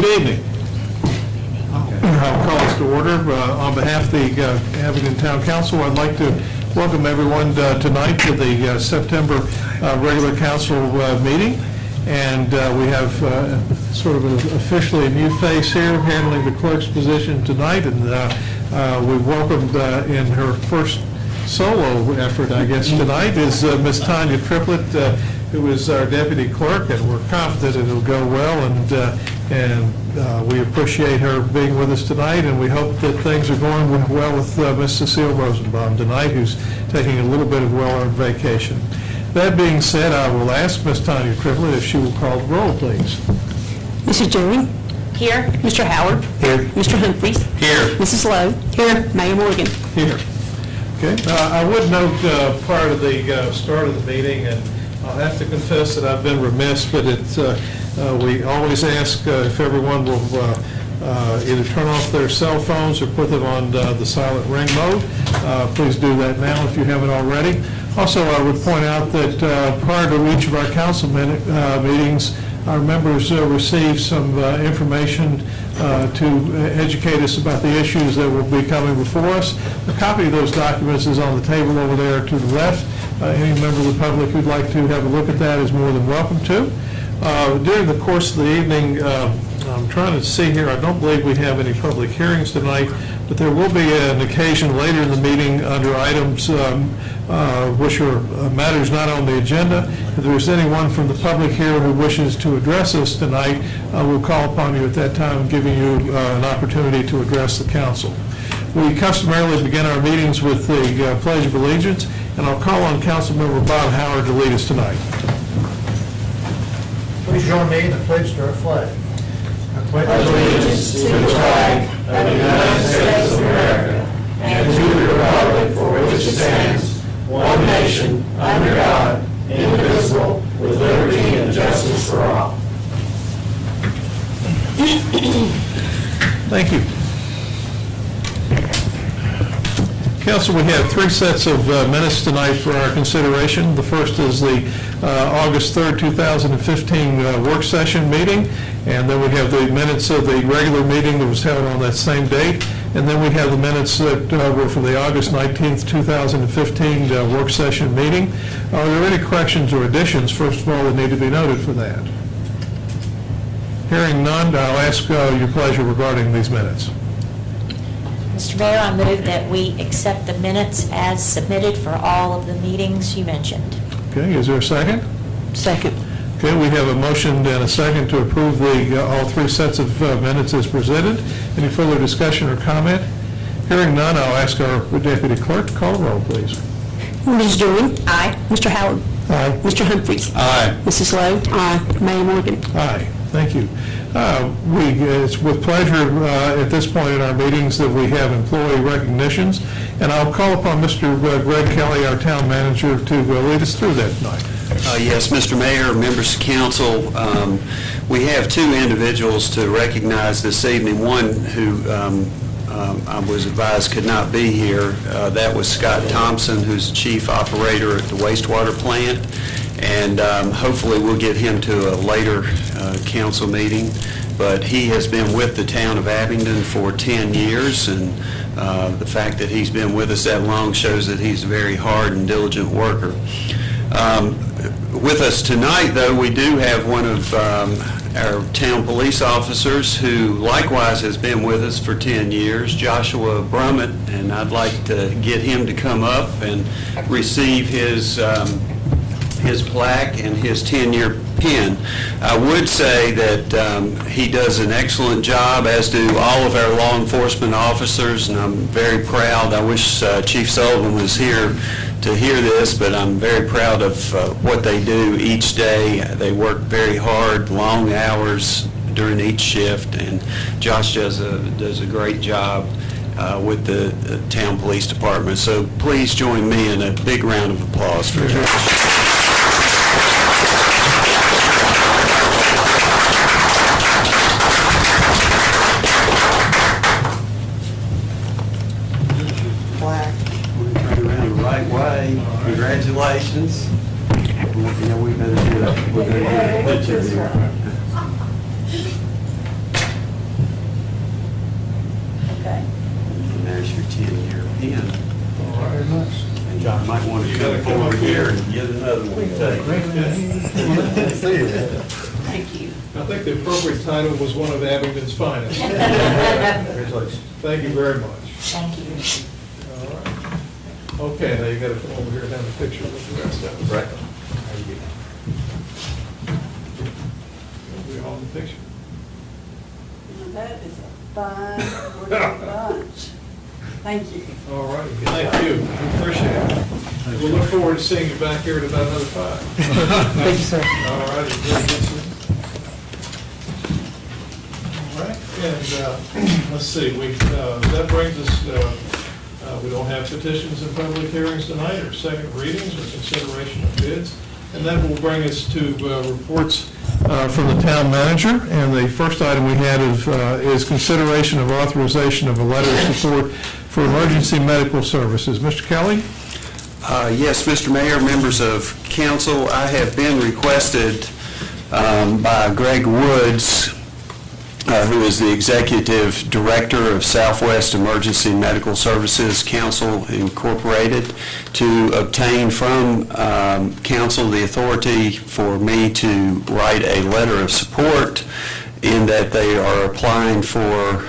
Good evening. I'll call us to order. On behalf of the Abingdon Town Council, I'd like to welcome everyone tonight to the September regular council meeting. And we have sort of officially a new face here handling the clerk's position tonight. And we welcomed in her first solo effort, I guess, tonight is Miss Tanya Triplett, who is our deputy clerk, and we're confident it'll go well, and we appreciate her being with us tonight, and we hope that things are going well with Miss Cecile Rosenbaum tonight, who's taking a little bit of well-earned vacation. That being said, I will ask Miss Tanya Triplett if she will call the roll, please. Mrs. Dewey? Here. Mr. Howard? Here. Mr. Humphries? Here. Mrs. Lowe? Here. Mayor Morgan? Here. Okay. I would note prior to the start of the meeting, and I'll have to confess that I've been remiss, but we always ask if everyone will either turn off their cell phones or put them on the silent ring mode. Please do that now if you haven't already. Also, I would point out that prior to each of our council meetings, our members receive some information to educate us about the issues that will be coming before us. A copy of those documents is on the table over there to the left. Any member of the public who'd like to have a look at that is more than welcome to. During the course of the evening, I'm trying to see here, I don't believe we have any public hearings tonight, but there will be an occasion later in the meeting under items which are matters not on the agenda. If there's anyone from the public here who wishes to address us tonight, we'll call upon you at that time, giving you an opportunity to address the council. We customarily begin our meetings with the Pledge of Allegiance, and I'll call on Councilmember Bob Howard to lead us tonight. Please join me in the pledge to our flag. I pledge allegiance to the flag of the United States of America and to the republic for which it stands, one nation, under God, indivisible, with liberty and justice for all. Thank you. Council, we have three sets of minutes tonight for our consideration. The first is the August 3rd, 2015 work session meeting, and then we have the minutes of the regular meeting that was held on that same date, and then we have the minutes that were for the August 19th, 2015 work session meeting. Are there any corrections or additions, first of all, that need to be noted for that? Hearing none, I'll ask your pleasure regarding these minutes. Mr. Mayor, I move that we accept the minutes as submitted for all of the meetings you mentioned. Okay, is there a second? Second. Okay, we have a motion and a second to approve all three sets of minutes as presented. Any further discussion or comment? Hearing none, I'll ask our deputy clerk to call the roll, please. Mrs. Dewey? Aye. Mr. Howard? Aye. Mr. Humphries? Aye. Mrs. Lowe? Aye. Mayor Morgan? Aye. Thank you. It's with pleasure at this point in our meetings that we have employee recognitions, and I'll call upon Mr. Greg Kelly, our town manager, to lead us through that tonight. Yes, Mr. Mayor, members of council, we have two individuals to recognize this evening. One who I was advised could not be here. That was Scott Thompson, who's the chief operator at the wastewater plant, and hopefully we'll get him to a later council meeting. But he has been with the town of Abingdon for 10 years, and the fact that he's been with us that long shows that he's a very hard and diligent worker. With us tonight, though, we do have one of our town police officers who likewise has been with us for 10 years, Joshua Brummett, and I'd like to get him to come up and receive his plaque and his 10-year pin. I would say that he does an excellent job, as do all of our law enforcement officers, and I'm very proud. I wish Chief Sullivan was here to hear this, but I'm very proud of what they do each day. They work very hard, long hours during each shift, and Josh does a great job with the town police department. So please join me in a big round of applause for Josh. Congratulations. Yeah, we better do a picture here. take. See you, man. Thank you. I think the appropriate title was one of Abingdon's finest. Congratulations. Thank you very much. Thank you. All right. Okay, now you got to come over here and have a picture with the rest of us. Right. We all in the picture. That is a fine looking bunch. Thank you. All right, thank you. We appreciate it. We'll look forward to seeing you back here in about another 5. Thank you, sir. All right, very good, sir. All right, and let's see, that brings us, we don't have petitions and public hearings tonight, or second readings, or consideration of bids. And that will bring us to reports from the town manager. And the first item we had is consideration of authorization of a letter of support for emergency medical services. Mr. Kelly? Yes, Mr. Mayor, members of council, I have been requested by Greg Woods, who is the Executive Director of Southwest Emergency Medical Services Council Incorporated, to obtain from council the authority for me to write a letter of support in that they are applying for,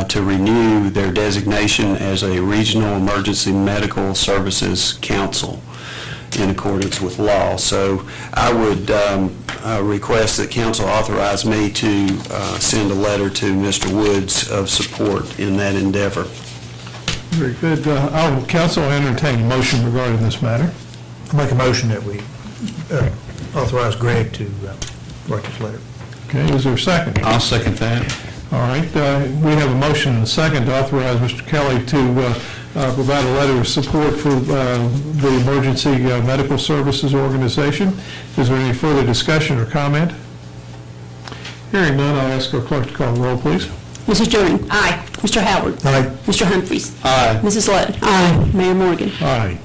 to renew their designation as a Regional Emergency Medical Services Council in accordance with law. So I would request that council authorize me to send a letter to Mr. Woods of support in that endeavor. Very good. Council entertain a motion regarding this matter. I'll make a motion that we authorize Greg to write this letter. Okay, is there a second? I'll second that. All right, we have a motion and a second to authorize Mr. Kelly to provide a letter of support for the Emergency Medical Services Organization. Is there any further discussion or comment? Hearing none, I'll ask our clerk to call the roll, please. Mrs. Dillon? Aye. Mr. Howard? Aye. Mr. Humphries? Aye. Mrs. Lett? Aye. Mayor Morgan? Aye.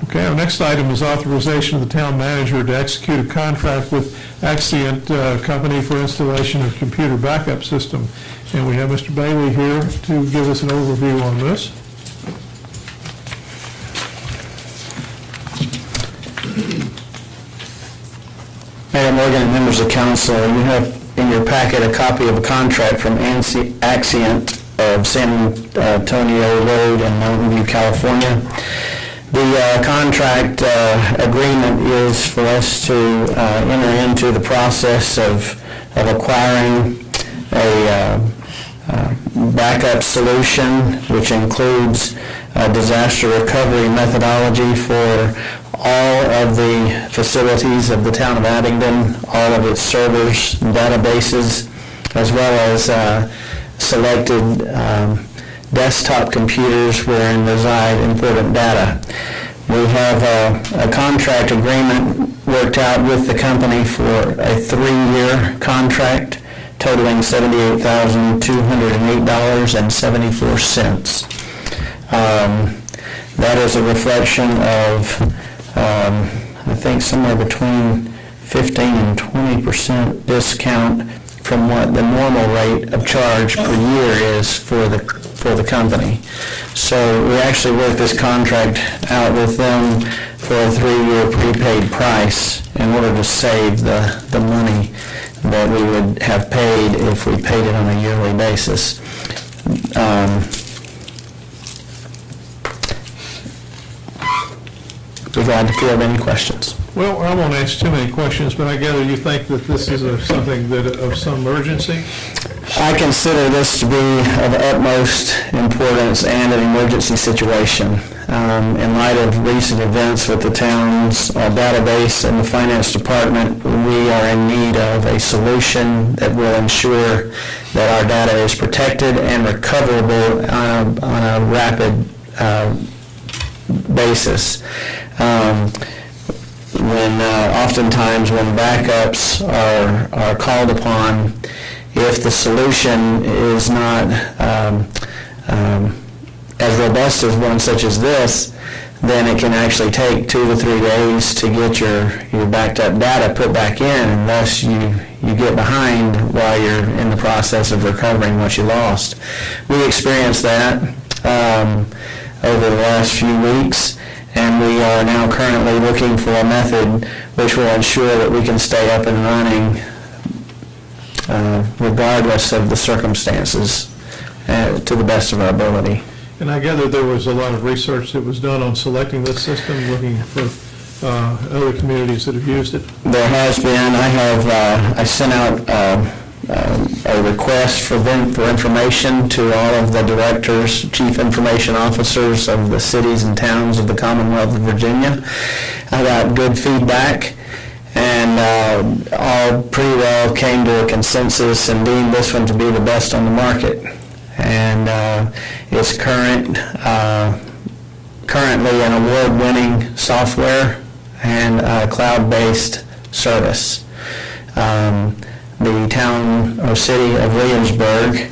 Okay, our next item is authorization of the town manager to execute a contract with Accient Company for installation of computer backup system. And we have Mr. Bailey here to give us an overview on this. Mayor Morgan and members of council, you have in your packet a copy of a contract from Accient of San Antonio Road in Mountain View, California. The contract agreement is for us to enter into the process of acquiring a backup solution, which includes a disaster recovery methodology for all of the facilities of the town of Abingdon, all of its servers, databases, as well as selected desktop computers wherein reside important data. We have a contract agreement worked out with the company for a 3-year contract totaling $78,208.74. That is a reflection of, I think, somewhere between 15 and 20% discount from what the normal rate of charge per year is for the company. So we actually worked this contract out with them for a 3-year prepaid price in order to save the money that we would have paid if we paid it on a yearly basis. Be glad to field any questions. Well, I won't ask too many questions, but I gather you think that this is something that of some urgency? I consider this to be of utmost importance and an emergency situation. In light of recent events with the town's database and the finance department, we are in need of a solution that will ensure that our data is protected and recoverable on a rapid basis. Oftentimes when backups are called upon, if the solution is not as robust as one such as this, then it can actually take 2 to 3 days to get your backed up data put back in, and thus you get behind while you're in the process of recovering what you lost. We experienced that over the last few weeks, and we are now currently looking for a method which will ensure that we can stay up and running regardless of the circumstances, to the best of our ability. And I gather there was a lot of research that was done on selecting this system, looking for other communities that have used it. There has been. I sent out a request for information to all of the directors, chief information officers of the cities and towns of the Commonwealth of Virginia. I got good feedback, and all pretty well came to a consensus and deemed this one to be the best on the market. And it's currently an award-winning software and cloud-based service. The town or city of Williamsburg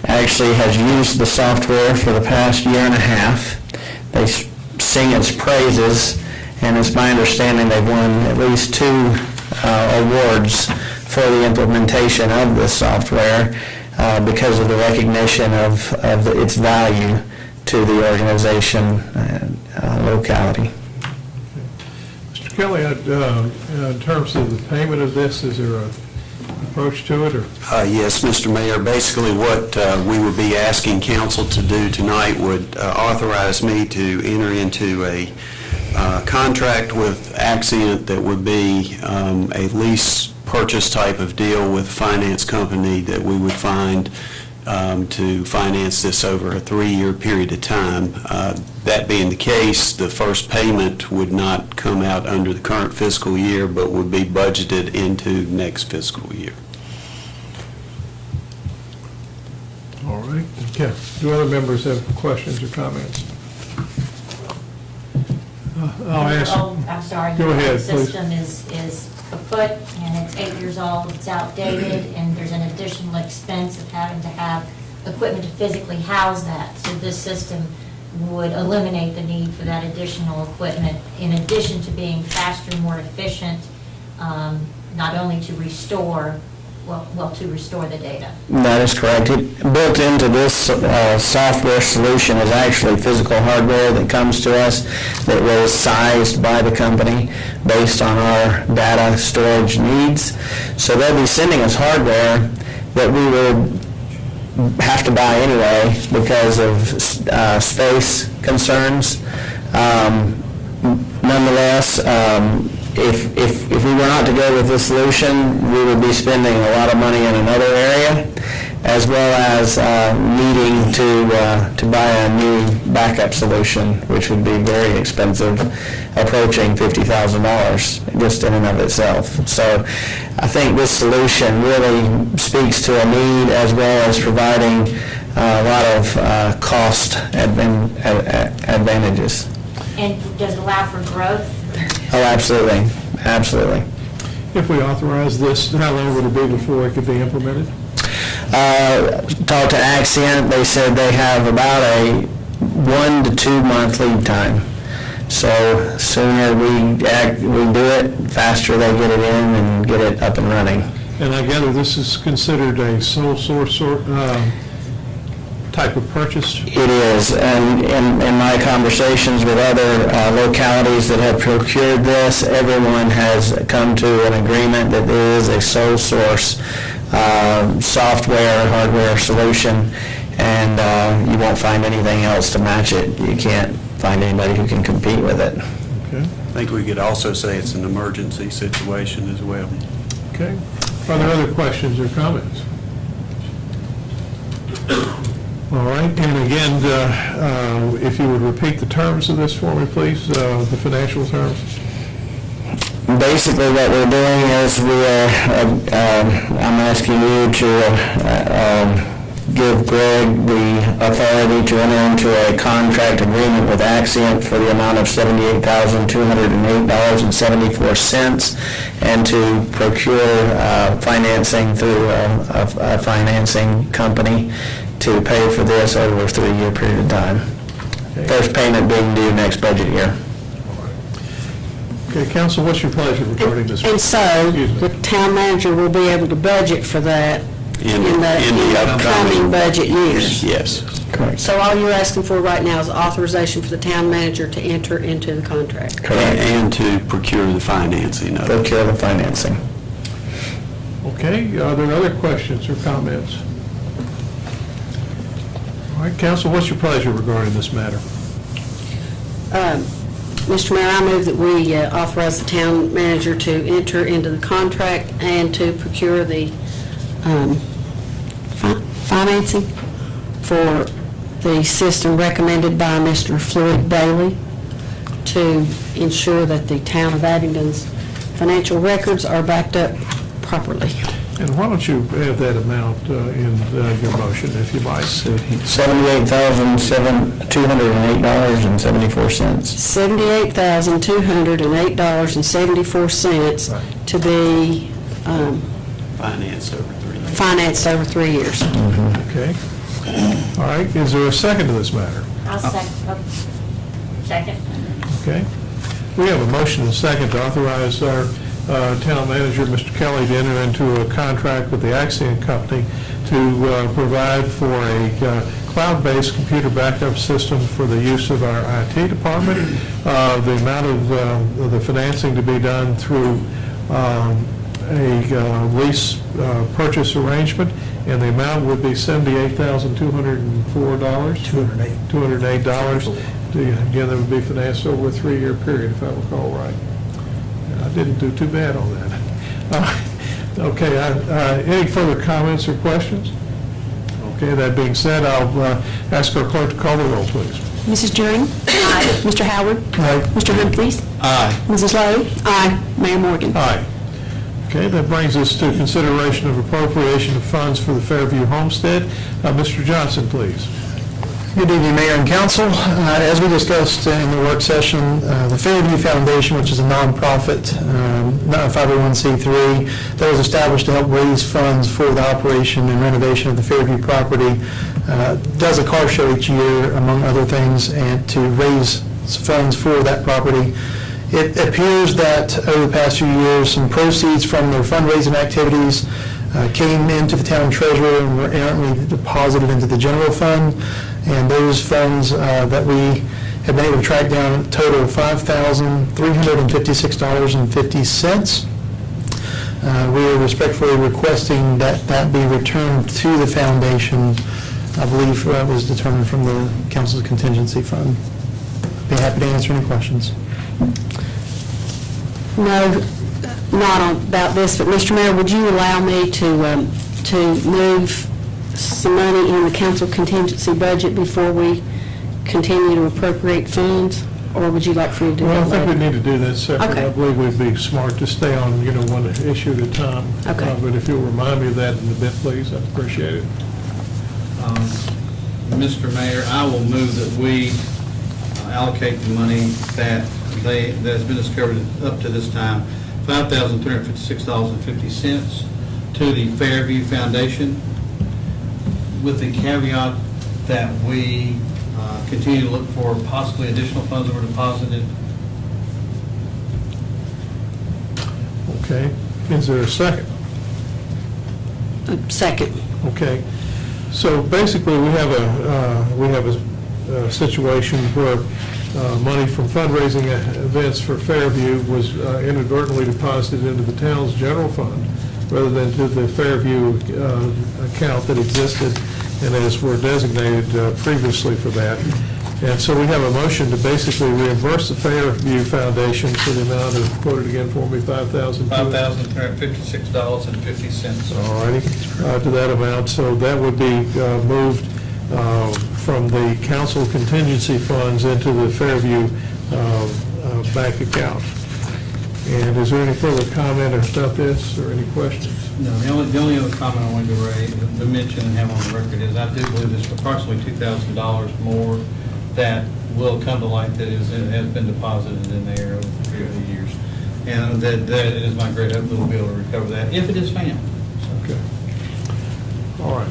actually has used the software for the past year and a half. They sing its praises, and it's my understanding they've won at least 2 awards for the implementation of this software because of the recognition of its value to the organization and locality. Mr. Kelly, in terms of the payment of this, is there an approach to it, or? Yes, Mr. Mayor. Basically, what we would be asking council to do tonight would authorize me to enter into a contract with Axient that would be a lease purchase type of deal with a finance company that we would find to finance this over a 3-year period of time. That being the case, the first payment would not come out under the current fiscal year, but would be budgeted into next fiscal year. All right. Okay. Do other members have questions or comments? I'll ask. Oh, I'm sorry. Go ahead, The system is kaput, and it's 8 years old, it's outdated, and there's an additional expense of having to have equipment to physically house that. So this system would eliminate the need for that additional equipment, in addition to being faster, more efficient, not only to restore, to restore the data. That is correct. Built into this software solution is actually physical hardware that comes to us that was sized by the company based on our data storage needs. So they'll be sending us hardware that we would have to buy anyway because of space concerns. Nonetheless, if we were not to go with this solution, we would be spending a lot of money in another area, as well as needing to buy a new backup solution, which would be very expensive, approaching $50,000 just in and of itself. So I think this solution really speaks to a need, as well as providing a lot of cost advantages. And does it allow for growth? Oh, absolutely, absolutely. If we authorize this, how long would it be before it could be implemented? Talked to Axient, they said they have about a 1 to 2 month lead time. So sooner we do it, faster they get it in and get it up and running. And I gather this is considered a sole source type of purchase? It is, and in my conversations with other localities that have procured this, everyone has come to an agreement that there is a sole source software, hardware solution, and you won't find anything else to match it. You can't find anybody who can compete with it. Okay. I think we could also say it's an emergency situation as well. Okay. Are there other questions or comments? All right, and again, if you would repeat the terms of this for me, please, the financial terms. Basically, what we're doing is I'm asking you to give Greg the authority to enter into a contract agreement with Axient for the amount of $78,208.74 and to procure financing through a financing company to pay for this over a 3-year period of time. Okay. First payment being due next budget year. Okay, Council, what's your pleasure regarding this? And so, the town manager will be able to budget for that in the upcoming budget years. Yes. Correct. So all you're asking for right now is authorization for the town manager to enter into the contract? Correct. And to procure the financing of it. Procure the financing. Okay, are there other questions or comments? All right, council, what's your pleasure regarding this matter? Mr. Mayor, I move that we authorize the town manager to enter into the contract and to procure the financing for the system recommended by Mr. Floyd Bailey to ensure that the town of Abingdon's financial records are backed up properly. And why don't you have that amount in your motion, if you like? $78,208.74. $78,208.74 to be Financed over 3 years. financed over 3 years. Okay. All right, is there a second to this matter? I'll second. Okay. We have a motion and a second to authorize our town manager, Mr. Kelly, to enter into a contract with the Accient Company to provide for a cloud-based computer backup system for the use of our IT department. The amount of the financing to be done through a lease purchase arrangement, and the amount would be $78,208. Again, that would be financed over a 3-year period, if I recall right. I didn't do too bad on that. Okay, any further comments or questions? Okay, that being said, I'll ask our clerk to call the roll, please. Mrs. Drury? Aye. Mr. Howard? Aye. Mr. Humphries? Aye. Mrs. Lowe? Aye. Mayor Morgan? Aye. Okay, that brings us to consideration of appropriation of funds for the Fairview Homestead. Mr. Johnson, please. Good evening, Mayor and Council. As we discussed in the work session, the Fairview Foundation, which is a nonprofit, not a 501c3, that was established to help raise funds for the operation and renovation of the Fairview property, does a car show each year, among other things, and to raise funds for that property. It appears that over the past few years, some proceeds from their fundraising activities came into the town treasurer and were errantly deposited into the general fund. And those funds that we have been able to track down a total of $5,356.50. We are respectfully requesting that that be returned to the foundation. I believe that was determined from the council's contingency fund. Be happy to answer any questions. No, not about this, but Mr. Mayor, would you allow me to move some money in the council contingency budget before we continue to appropriate funds, or would you like for me to do Well, I that think we later? need to do that separate. Okay. I believe we'd be smart to stay on, one issue at a time. Okay. But if you'll remind me of that in a bit, please, I'd appreciate it. Mr. Mayor, I will move that we allocate the money that's been discovered up to this time, $5,356.50 to the Fairview Foundation, with the caveat that we continue to look for possibly additional funds that were deposited. Okay. Is there a second? Second. Okay. So basically, we have a situation where money from fundraising events for Fairview was inadvertently deposited into the town's general fund rather than to the Fairview account that existed and as were designated previously for that. And so we have a motion to basically reimburse the Fairview Foundation for the amount of, quote it again for me, $5,356.50. All righty, to that amount. So that would be moved from the council contingency funds into the Fairview bank account. And is there any further comment about this or any questions? No, the only other comment I wanted to mention and have on the record is I do believe there's approximately $2,000 more that will come to light that has been deposited in there over the period of years. And that it is my great hope that we'll be able to recover that if it is found. Okay. All right.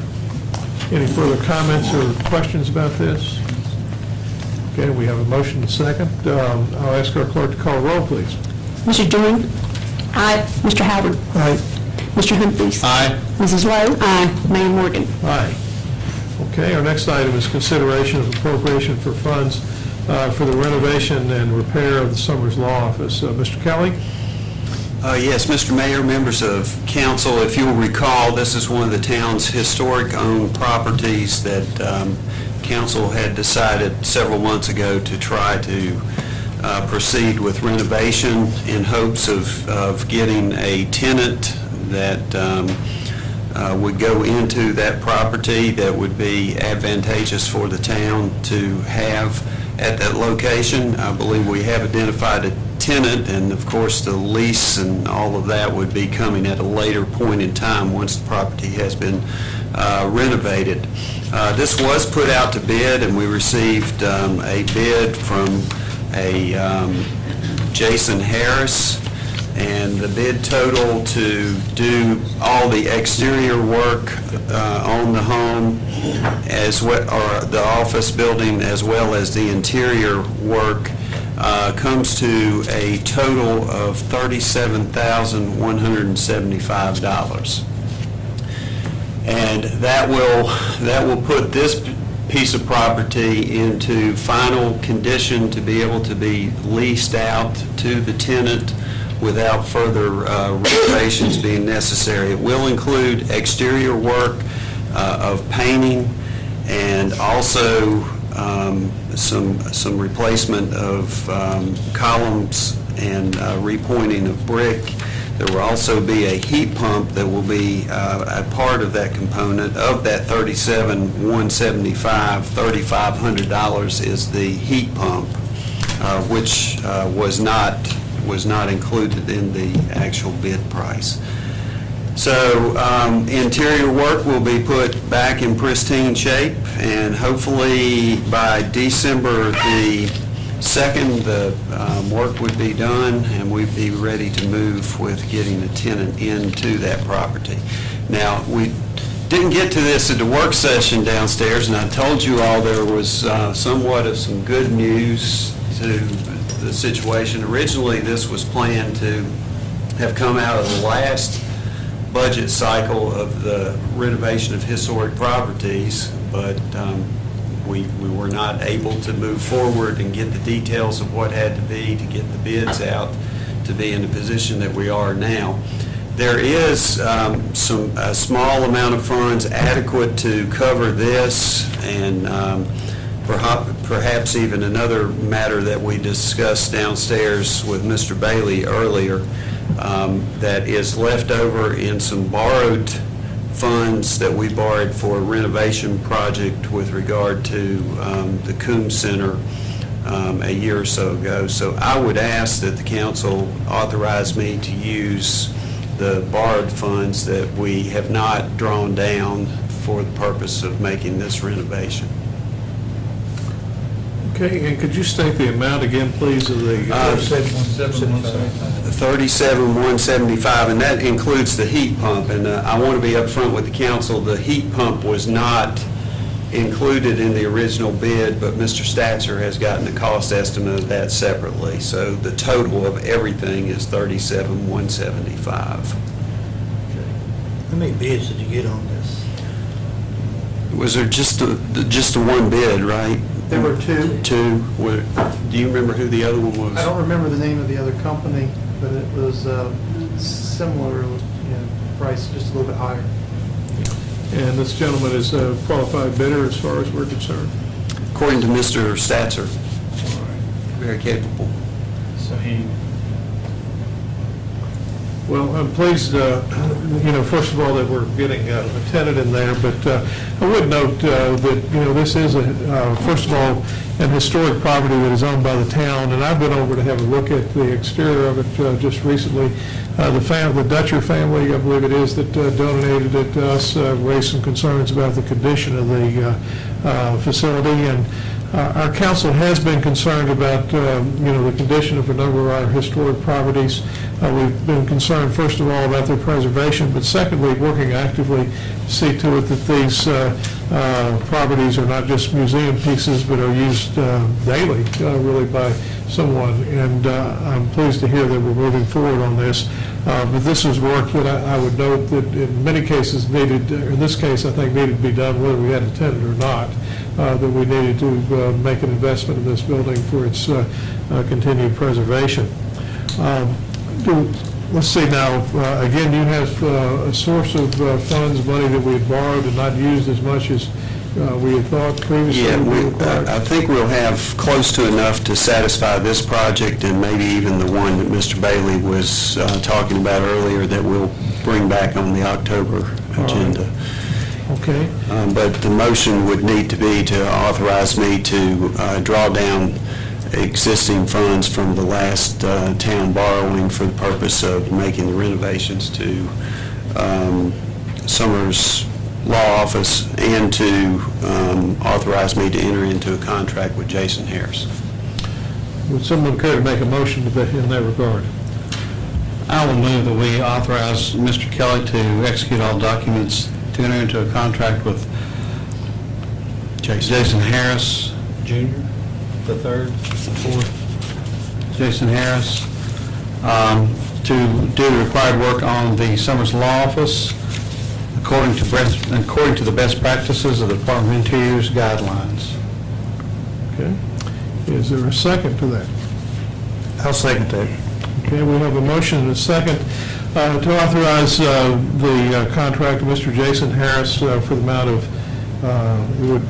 Any further comments or questions about this? Okay, we have a motion and second. I'll ask our clerk to call roll, please. Mrs. Drury? Aye. Mr. Howard? Aye. Mr. Humphries? Aye. Mrs. Lowe? Aye. Mayor Morgan? Aye. Okay, our next item is consideration of appropriation for funds for the renovation and repair of the Summers Law Office. Mr. Kelly? Yes, Mr. Mayor, members of council, if you'll recall, this is one of the town's historic-owned properties that council had decided several months ago to try to proceed with renovation in hopes of getting a tenant that would go into that property that would be advantageous for the town to have at that location. I believe we have identified a tenant, and of course the lease and all of that would be coming at a later point in time once the property has been renovated. This was put out to bid, and we received a bid from a Jason Harris, and the bid total to do all the exterior work on the home as well, or the office building, as well as the interior work, comes to a total of $37,175. And that will put this piece of property into final condition to be able to be leased out to the tenant without further renovations being necessary. It will include exterior work of painting and also some replacement of columns and repointing of brick. There will also be a heat pump that will be a part of that component. Of that $37,175, $3,500 is the heat pump, which was not included in the actual bid price. So interior work will be put back in pristine shape, and hopefully by December the 2nd, the work would be done, and we'd be ready to move with getting a tenant into that property. Now, we didn't get to this at the work session downstairs, and I told you all there was somewhat of some good news to the situation. Originally, this was planned to have come out of the last budget cycle of the renovation of historic properties, but we were not able to move forward and get the details of what had to be to get the bids out to be in the position that we are now. There is a small amount of funds adequate to cover this, and perhaps even another matter that we discussed downstairs with Mr. Bailey earlier, that is left over in some borrowed funds that we borrowed for a renovation project with regard to the Coombs Center a year or so ago. So I would ask that the council authorize me to use the borrowed funds that we have not drawn down for the purpose of making this renovation. Okay, and could you state the amount again, please, of the... $37,175, and that includes the heat pump. And I want to be upfront with the council, the heat pump was not included in the original bid, but Mr. Statzer has gotten a cost estimate of that separately. So the total of everything is $37,175. How many bids did you get on this? Was there just the one bid, right? There were two. Two. Do you remember who the other one was? I don't remember the name of the other company, but it was similar, price, just a little bit higher. And this gentleman is a qualified bidder as far as we're concerned. According to Mr. Statzer. Very capable. So he... Well, I'm pleased, first of all, that we're getting a tenant in there, but I would note that, this is, first of all, an historic property that is owned by the town, and I've been over to have a look at the exterior of it just recently. The Dutcher family, I believe it is, that donated it to us, raised some concerns about the condition of the facility, and our council has been concerned about, the condition of a number of our historic properties. We've been concerned, first of all, about their preservation, but secondly, working actively to see to it that these properties are not just museum pieces, but are used daily, really, by someone. And I'm pleased to hear that we're moving forward on this. But this is work that I would note that in many cases needed, or in this case, I think needed to be done whether we had intended or not, that we needed to make an investment in this building for its continued preservation. Let's see now, again, you have a source of funds, money that we had borrowed and not used as much as we had thought previously. Yeah, I think we'll have close to enough to satisfy this project and maybe even the one that Mr. Bailey was talking about earlier that we'll bring back on the October agenda. Okay. But the motion would need to be to authorize me to draw down existing funds from the last town borrowing for the purpose of making the renovations to Summers Law Office and to authorize me to enter into a contract with Jason Harris. Would someone care to make a motion in that regard? I will move that we authorize Mr. Kelly to execute all documents to enter into a contract with Jason Harris Jr., the third, fourth, Jason Harris, to do the required work on the Summers Law Office according to the best practices of the Department of Interior's guidelines. Okay. Is there a second to that? I'll second that. Okay, we have a motion and a second to authorize the contract of Mr. Jason Harris for the amount of, would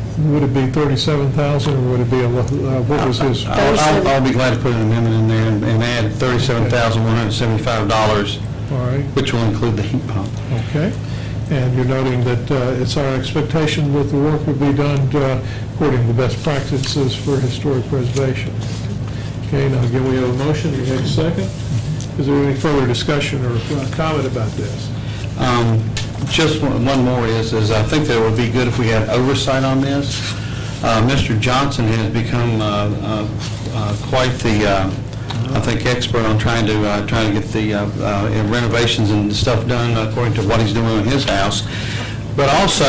it be $37,000 or would it be, what was his? I'll be glad to put an amendment in there and add $37,175, All right. which will include the heat pump. Okay. And you're noting that it's our expectation that the work would be done according to the best practices for historic preservation. Okay, now again, we have a motion. You have a second. Is there any further discussion or comment about this? Just one more is I think that it would be good if we had oversight on this. Mr. Johnson has become quite the, I think, expert on trying to get the renovations and stuff done according to what he's doing in his house. But also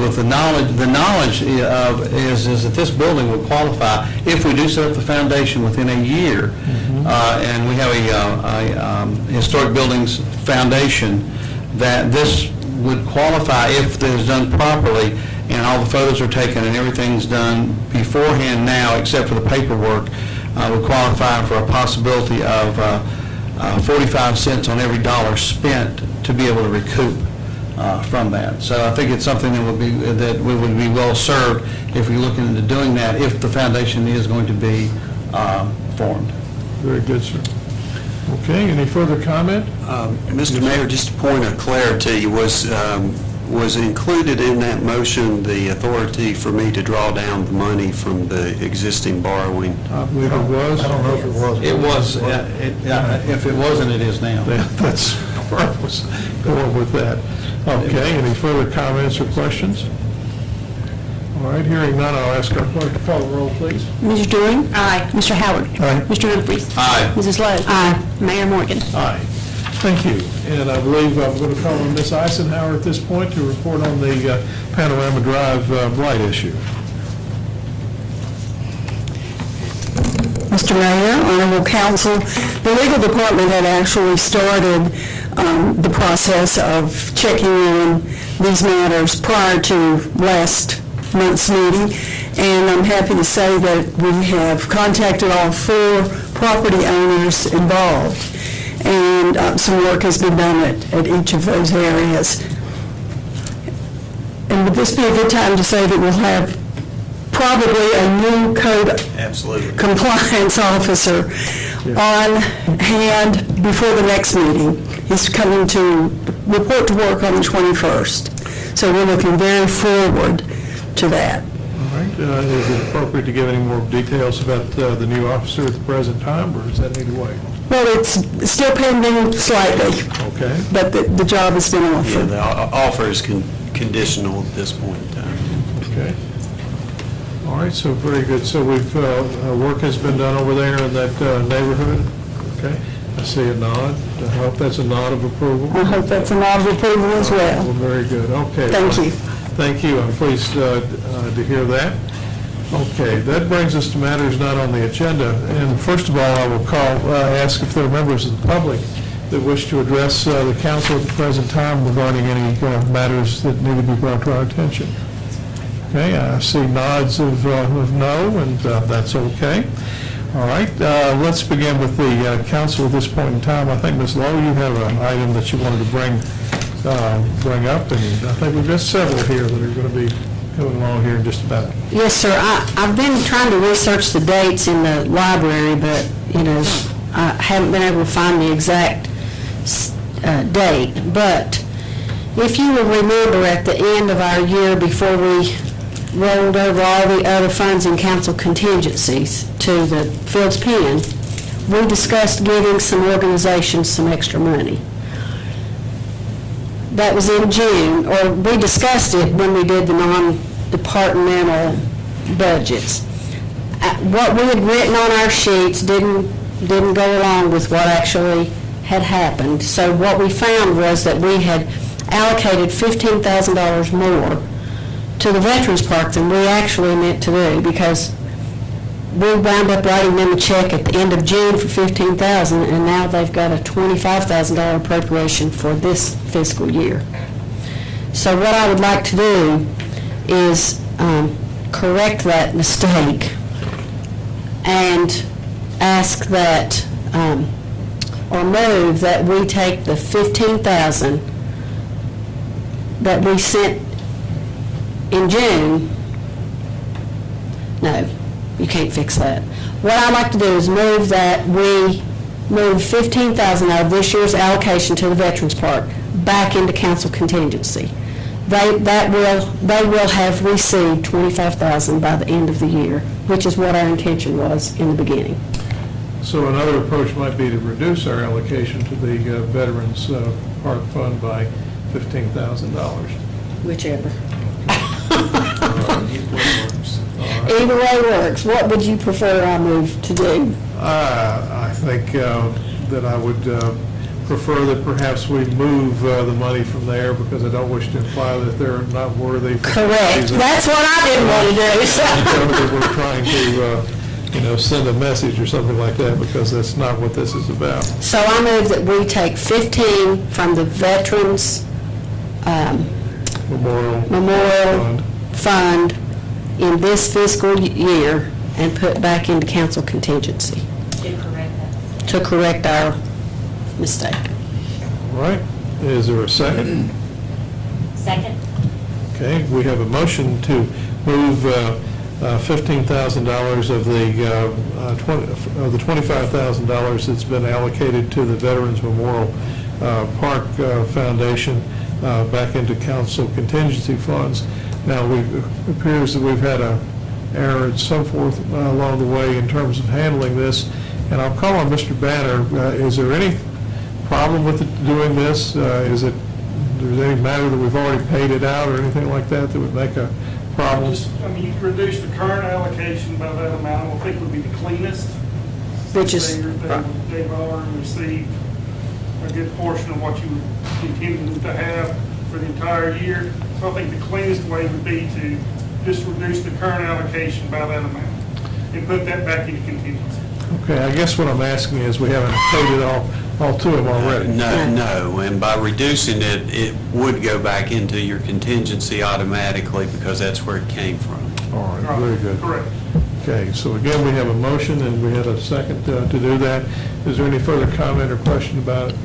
with the knowledge is that this building will qualify if we do set up the foundation within a year, and we have a historic buildings foundation, that this would qualify if it is done properly and all the photos are taken and everything's done beforehand now, except for the paperwork, would qualify for a possibility of 45 cents on every dollar spent to be able to recoup from that. So I think it's something that we would be well served if we look into doing that, if the foundation is going to be formed. Very good, sir. Okay, any further comment? Mr. Mayor, just a point of clarity, was included in that motion the authority for me to draw down the money from the existing borrowing? I believe it was. I don't know if it was. It was, if it wasn't, it is now. That's where I was going with that. Okay, any further comments or questions? All right, hearing none, I'll ask our clerk to call the roll, please. Mrs. Doreen? Aye. Mr. Howard? Aye. Mr. Humphries? Aye. Mrs. Lowe? Aye. Mayor Morgan? Aye. Thank you. And I believe I'm going to call on Ms. Eisenhower at this point to report on the Panorama Drive blight issue. Mr. Mayor, honorable council, the legal department had actually started the process of checking in these matters prior to last month's meeting, and I'm happy to say that we have contacted all 4 property owners involved, and some work has been done at each of those areas. And would this be a good time to say that we'll have probably a new code compliance officer on hand before the next meeting? He's coming to report to work on the 21st. So we're looking very forward to that. All right. Is it appropriate to give any more details about the new officer at the present time, or does that need to wait? Well, it's still pending slightly, Okay. but the job has been Yeah, offered. the offer is conditional at this point in time. Okay. All right, so very good. So we've, work has been done over there in that neighborhood? Okay. I see a nod. I hope that's a nod of approval. I hope that's a nod of approval as well. Well, very good. Okay. Thank you. Thank you. I'm pleased to hear that. Okay, that brings us to matters not on the agenda. And first of all, I will ask if there are members of the public that wish to address the council at the present time regarding any matters that need to be brought to our attention? Okay, I see nods of no, and that's okay. All right, let's begin with the council at this point in time. I think, Ms. Lowe, you have an item that you wanted to bring up, and I think we've got several here that are going to be coming along here in just about. Yes, sir. I've been trying to research the dates in the library, but, I haven't been able to find the exact date. But if you will remember, at the end of our year, before we rolled over all the other funds and council contingencies to the Fields Pen, we discussed giving some organizations some extra money. That was in June, or we discussed it when we did the non-departmental budgets. What we had written on our sheets didn't go along with what actually had happened. So what we found was that we had allocated $15,000 more to the Veterans Park than we actually meant to do, because we wound up writing them a check at the end of June for $15,000, and now they've got a $25,000 appropriation for this fiscal year. So what I would like to do is correct that mistake and ask that, or move that we take the $15,000 that we sent in June. No, you can't fix that. What I'd like to do is move that we move $15,000 out of this year's allocation to the Veterans Park back into council contingency. They will have received $25,000 by the end of the year, which is what our intention was in the beginning. So another approach might be to reduce our allocation to the Veterans Park Fund by $15,000. Whichever. Right. Either way works. What would you prefer I move to do? I think that I would prefer that perhaps we move the money from there, because I don't wish to imply that they're not worthy. Correct. That's what I didn't want to do. That we're trying to, send a message or something like that, because that's not what this is about. So I move that we take 15 from the Veterans Memorial Fund in this fiscal year and put back into council contingency to correct our mistake. All right. Is there a second? Second. Okay. We have a motion to move $15,000 of the $25,000 that's been allocated to the Veterans Memorial Park Foundation back into council contingency funds. Now, it appears that we've had an error and so forth along the way in terms of handling this, and I'll call on Mr. Banner. Is there any problem with doing this? There's any matter that we've already paid it out or anything like that that would make a problem? You could reduce the current allocation by that amount, I think would be the cleanest. Which is? They've already received a good portion of what you intended to have for the entire year. So I think the cleanest way would be to just reduce the current allocation by that amount and put that back into contingency. Okay, I guess what I'm asking is, we haven't paid it all to them already. No, and by reducing it, it would go back into your contingency automatically, because that's where it came from. All right, very good. Correct. Okay, so again, we have a motion and we had a second to do that. Is there any further comment or question about it?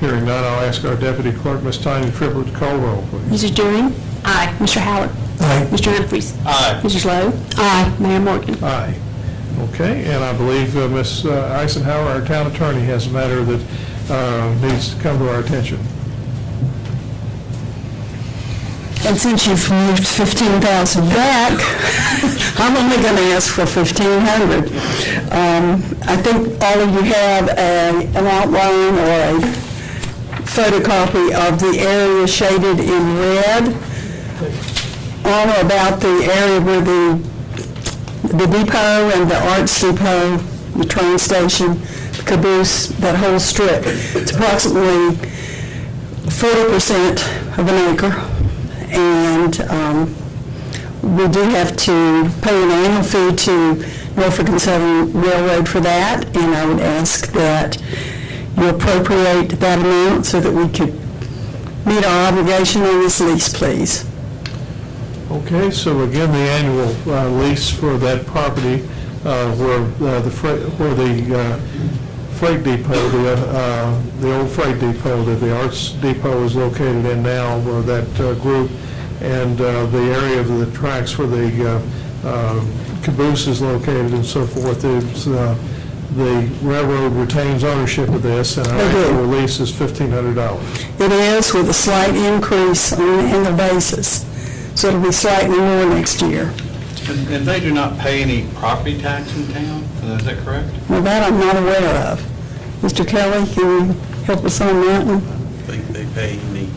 Hearing none, I'll ask our Deputy Clerk, Ms. Tanya Triplett, to call roll, please. Mrs. During? Aye. Mr. Howard? Aye. Mr. Humphries? Aye. Mrs. Lowe? Aye. Mayor Morgan? Aye. Okay, and I believe Ms. Eisenhower, our town attorney, has a matter that needs to come to our attention. And since you've moved $15,000 back, I'm only going to ask for $1,500. I think all of you have an outline or a photocopy of the area shaded in red on or about the area where the depot and the arts depot, the train station, the caboose, that whole strip. It's approximately 40% of an acre. And we do have to pay an annual fee to Norfolk and Southern Railroad for that, and I would ask that you appropriate that amount so that we could meet our obligation on this lease, please. Okay, so again, the annual lease for that property where the freight depot, the old freight depot that the Arts Depot is located in now, where that group, and the area of the tracks where the caboose is located and so forth, is the railroad retains ownership of this, and our They do. annual lease is $1,500. It is with a slight increase on an annual basis, so it'll be slightly more next year. And they do not pay any property tax in town, is that correct? Well, that I'm not aware of. Mr. Kelly, can you help us on that one? I think they pay me.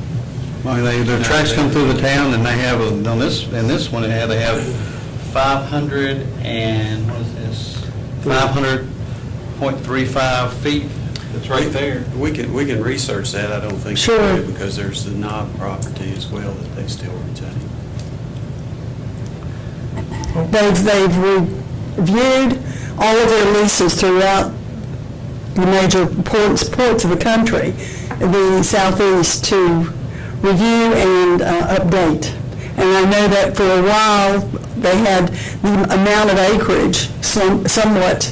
Well, the tracks come through the town, and they have, on this, in this one, they have 500 and, what is this? 500.35 feet. It's right there. We can research that, I don't think. Sure. we do, because there's the knob property as well that they still retain. They've reviewed all of their leases throughout the major ports of the country, the southeast, to review and update. And I know that for a while, they had the amount of acreage somewhat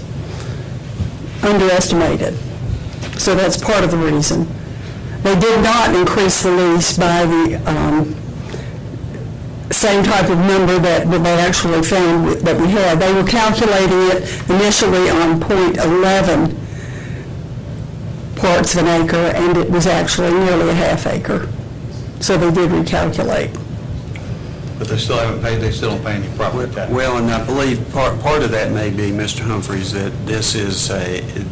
underestimated. So that's part of the reason. They did not increase the lease by the same type of number that they actually found that we had. They were calculating it initially on .11 parts of an acre, and it was actually nearly a half acre. So they did recalculate. But they still haven't paid, they still don't pay any property tax. Well, and I believe part of that may be, Mr. Humphreys, that this is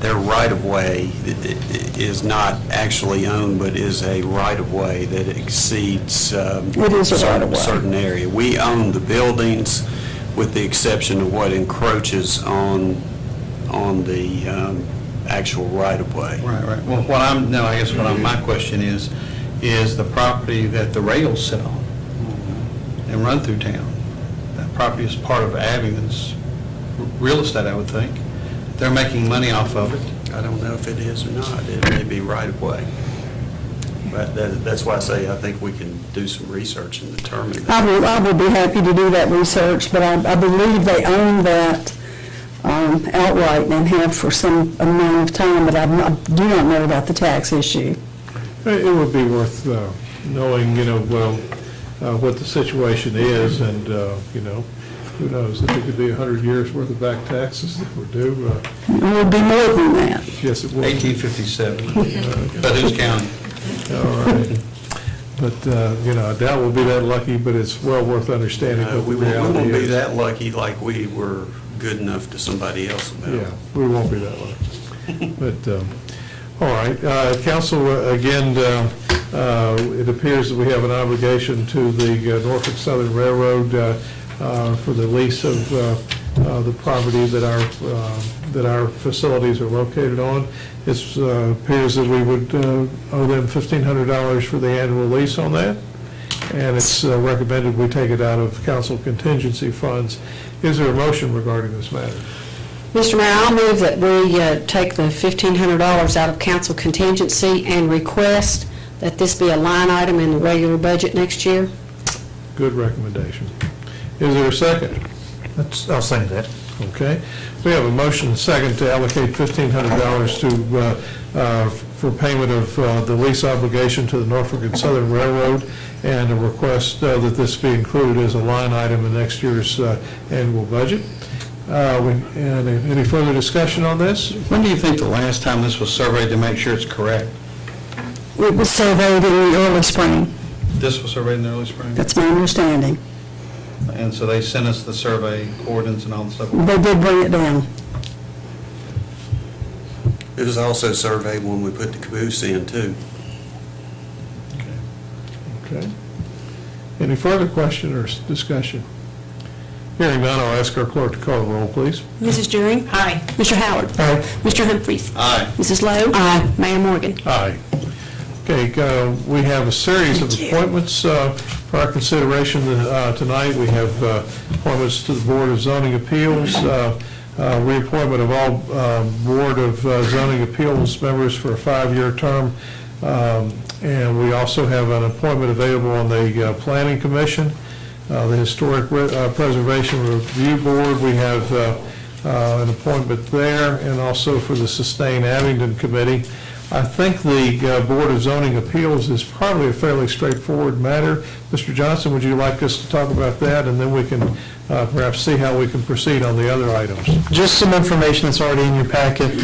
their right-of-way is not actually owned, but is a right-of-way that exceeds It is a right-of-way. certain area. We own the buildings with the exception of what encroaches on the actual right-of-way. Right. Well, my question is the property that the rails sit on and run through town, that property is part of Abingdon's real estate, I would think. They're making money off of it. I don't know if it is or not. It may be right-of-way. But that's why I say I think we can do some research and determine that. I would be happy to do that research, but I believe they own that outright and have for some amount of time, but I do not know about the tax issue. It would be worth knowing, what the situation is, and, who knows, if it could be 100 years' worth of back taxes that were due. It would be more than that. Yes, it would. 1857, Perdue County. All right. But, I doubt we'll be that lucky, but it's well worth understanding what the We reality won't be is. that lucky like we were good enough to somebody else about. Yeah, we won't be that lucky. But, all right, council, again, it appears that we have an obligation to the Norfolk Southern Railroad for the lease of the property that our facilities are located on. It appears that we would owe them $1,500 for the annual lease on that, and it's recommended we take it out of council contingency funds. Is there a motion regarding this matter? Mr. Mayor, I'll move that we take the $1,500 out of council contingency and request that this be a line item in the regular budget next year. Good recommendation. Is there a second? I'll say that. Okay. We have a motion and second to allocate $1,500 to, for payment of the lease obligation to the Norfolk and Southern Railroad, and a request that this be included as a line item in next year's annual budget. Any further discussion on this? When do you think the last time this was surveyed to make sure it's correct? It was surveyed in the early spring. This was surveyed in the early spring? That's my understanding. And so they sent us the survey coordinates and all the stuff? They did bring it down. It was also surveyed when we put the caboose in, too. Okay. Any further question or discussion? Hearing none, I'll ask our clerk to call the roll, please. Mrs. Drury? Aye. Mr. Howard? Aye. Mr. Humphreys? Aye. Mrs. Lowe? Aye. Mayor Morgan? Aye. Okay, we have a series of appointments for our consideration tonight. We have appointments to the Board of Zoning Appeals. reappointment of all Board of Zoning Appeals members for a 5-year term. And we also have an appointment available on the Planning Commission, the Historic Preservation Review Board. We have an appointment there, and also for the Sustain Abingdon Committee. I think the Board of Zoning Appeals is probably a fairly straightforward matter. Mr. Johnson, would you like us to talk about that, and then we can perhaps see how we can proceed on the other items? Just some information that's already in your packet.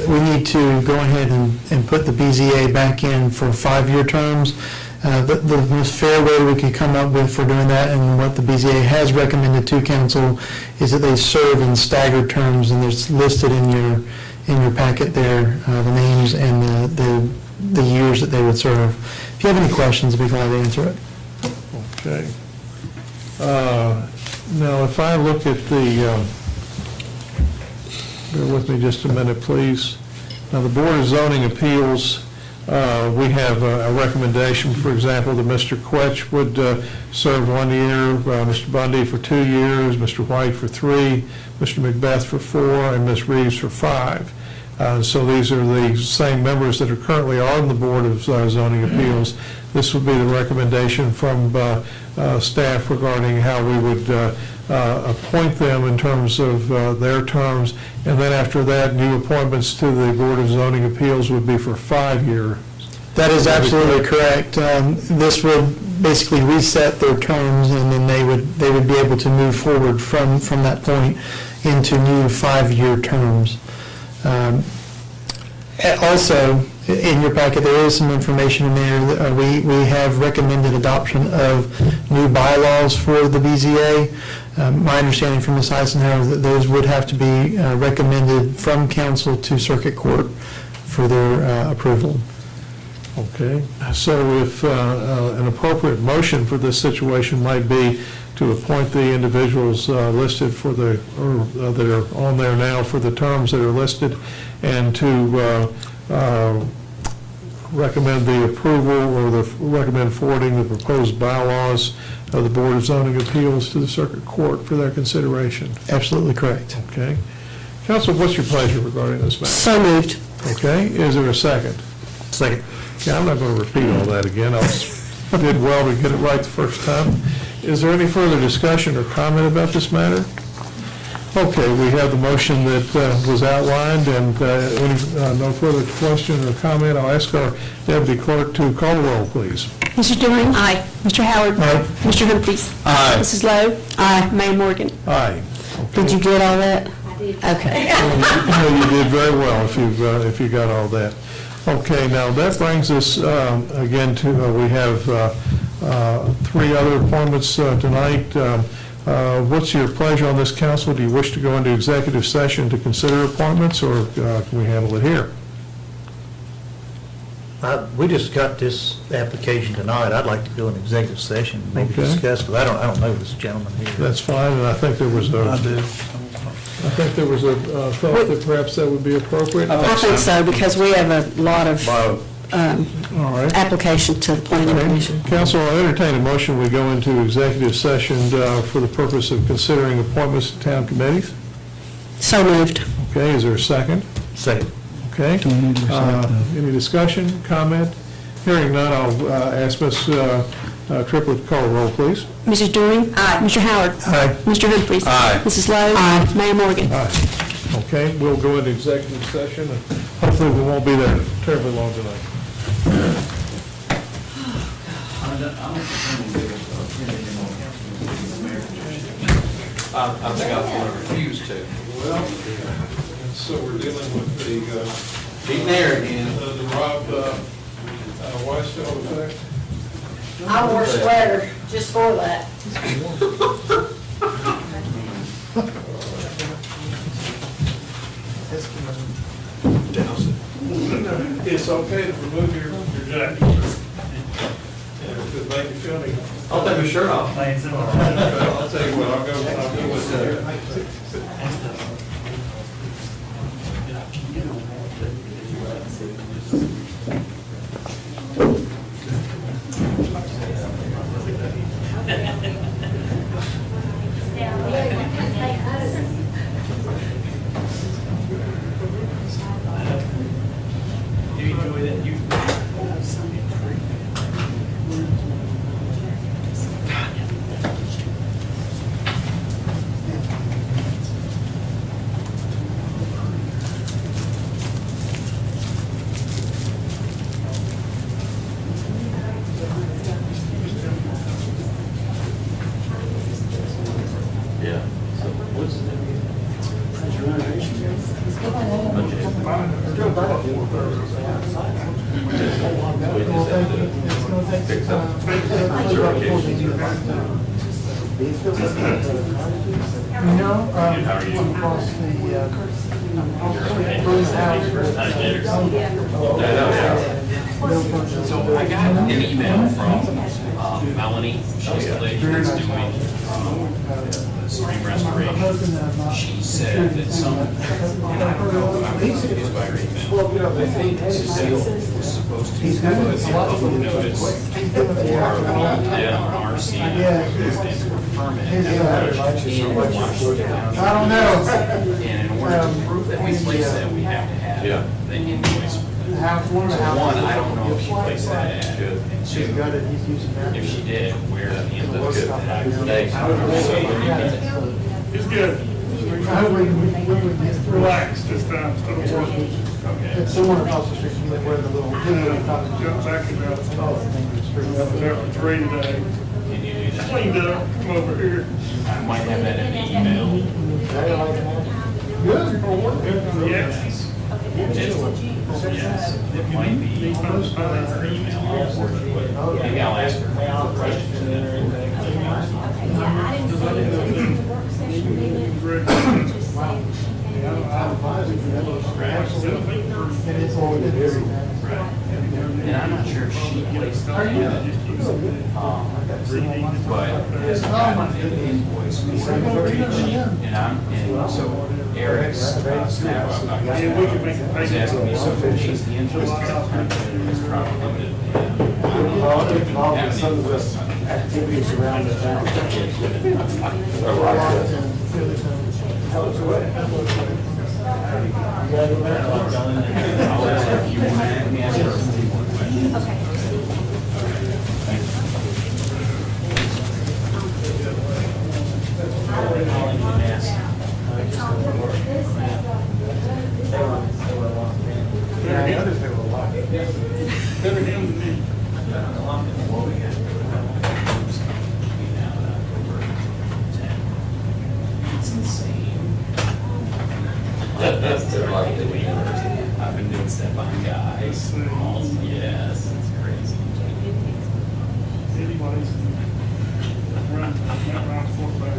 We need to go ahead and put the BZA back in for 5-year terms. The most fair way we could come up with for doing that, and what the BZA has recommended to council, is that they serve in staggered terms, and it's listed in your packet there, the names and the years that they would serve. If you have any questions, I'd be glad to answer it. Okay. Now, if I look at the, bear with me just a minute, please. Now, the Board of Zoning Appeals, we have a recommendation, for example, that Mr. Quetch would serve 1 year, Mr. Bundy for 2 years, Mr. White for 3, Mr. Macbeth for 4, and Ms. Reeves for 5. So these are the same members that are currently on the Board of Zoning Appeals. This would be the recommendation from staff regarding how we would appoint them in terms of their terms. And then after that, new appointments to the Board of Zoning Appeals would be for 5 years. That is absolutely correct. This would basically reset their terms, and then they would be able to move forward from that point into new 5-year terms. Also, in your packet, there is some information in there. We have recommended adoption of new bylaws for the BZA. My understanding from Ms. Eisenhower that those would have to be recommended from council to circuit court for their approval. Okay, so if an appropriate motion for this situation might be to appoint the individuals listed for the, or that are on there now for the terms that are listed, and to recommend the approval or recommend forwarding the proposed bylaws of the Board of Zoning Appeals to the Circuit Court for their consideration. Absolutely correct. Okay. Council, what's your pleasure regarding this matter? So moved. Okay, is there a second? Second. Yeah, I'm not going to repeat all that again. I did well to get it right the first time. Is there any further discussion or comment about this matter? Okay, we have the motion that was outlined, and no further question or comment. I'll ask our deputy clerk to call the roll, please. Mrs. Doreen? Aye. Mr. Howard? Aye. Mr. Humphries? Aye. Mrs. Lowe? Aye. Mayor Morgan? Aye. Did you get all that? I did. Okay. You did very well if you got all that. Okay, now that brings us again to, we have 3 other appointments tonight. What's your pleasure on this, council? Do you wish to go into executive session to consider appointments, or can we handle it here? We just got this application tonight. I'd like to go in executive session, maybe Okay. discuss, because I don't know this gentleman here. That's fine, and I think there was a... I do. I think there was a thought that perhaps that would be appropriate. I think so, because we have a lot of All right. application to the planning commission. Okay. Council, I'll entertain a motion. We go into executive session for the purpose of considering appointments to town committees. So moved. Okay, is there a second? Second. Okay. Any discussion, comment? Hearing none, I'll ask Ms. Triplett to call the roll, please. Mrs. Doreen? Aye. Mr. Howard? Aye. Mr. Humphries? Aye. Mrs. Lowe? Aye. Mayor Morgan? Aye. Okay, we'll go into executive session, and hopefully we won't be there terribly long tonight. I think I refuse to. Well, so we're dealing with the... Being there again. The Rob Weisfeld effect. I wore a sweater just for that. It's okay to remove your jacket, sir. And if it make you feel any... I'll take my shirt off. All right, I'll tell you what, I'll go with that. Fix up. So I got an email from Melanie, she's the lady that's doing the stream restoration. She said that some, and I don't know, I'm confused by her email. I think Cecile was supposed to put a public notice for RC permit in Washington County. I don't know. And in order to prove that we placed that, we have to have the invoice. So one, I don't know if she placed that ad. And two, if she did, where the invoice is. It's good. Relax this time, instead of working. Okay. Someone across the street from where the little. Got back about it. I was there for 3 today. Can you do that? Cleaned up, come over here. I might have that in the email. Yes. Yes, it might be her email, I'll forward you it. Maybe I'll ask her a question and then. And I'm not sure if she placed it but has gotten an invoice for it. And so Eric's snap up, he's asking me, so she's the invoice, it's probably limited. Some of us activities around the town. I'll ask her if you want to ask her if you want to question. Okay. Better him than me. It's insane. I've been doing step on guys. Yes, it's crazy. Anybody's run quarterback.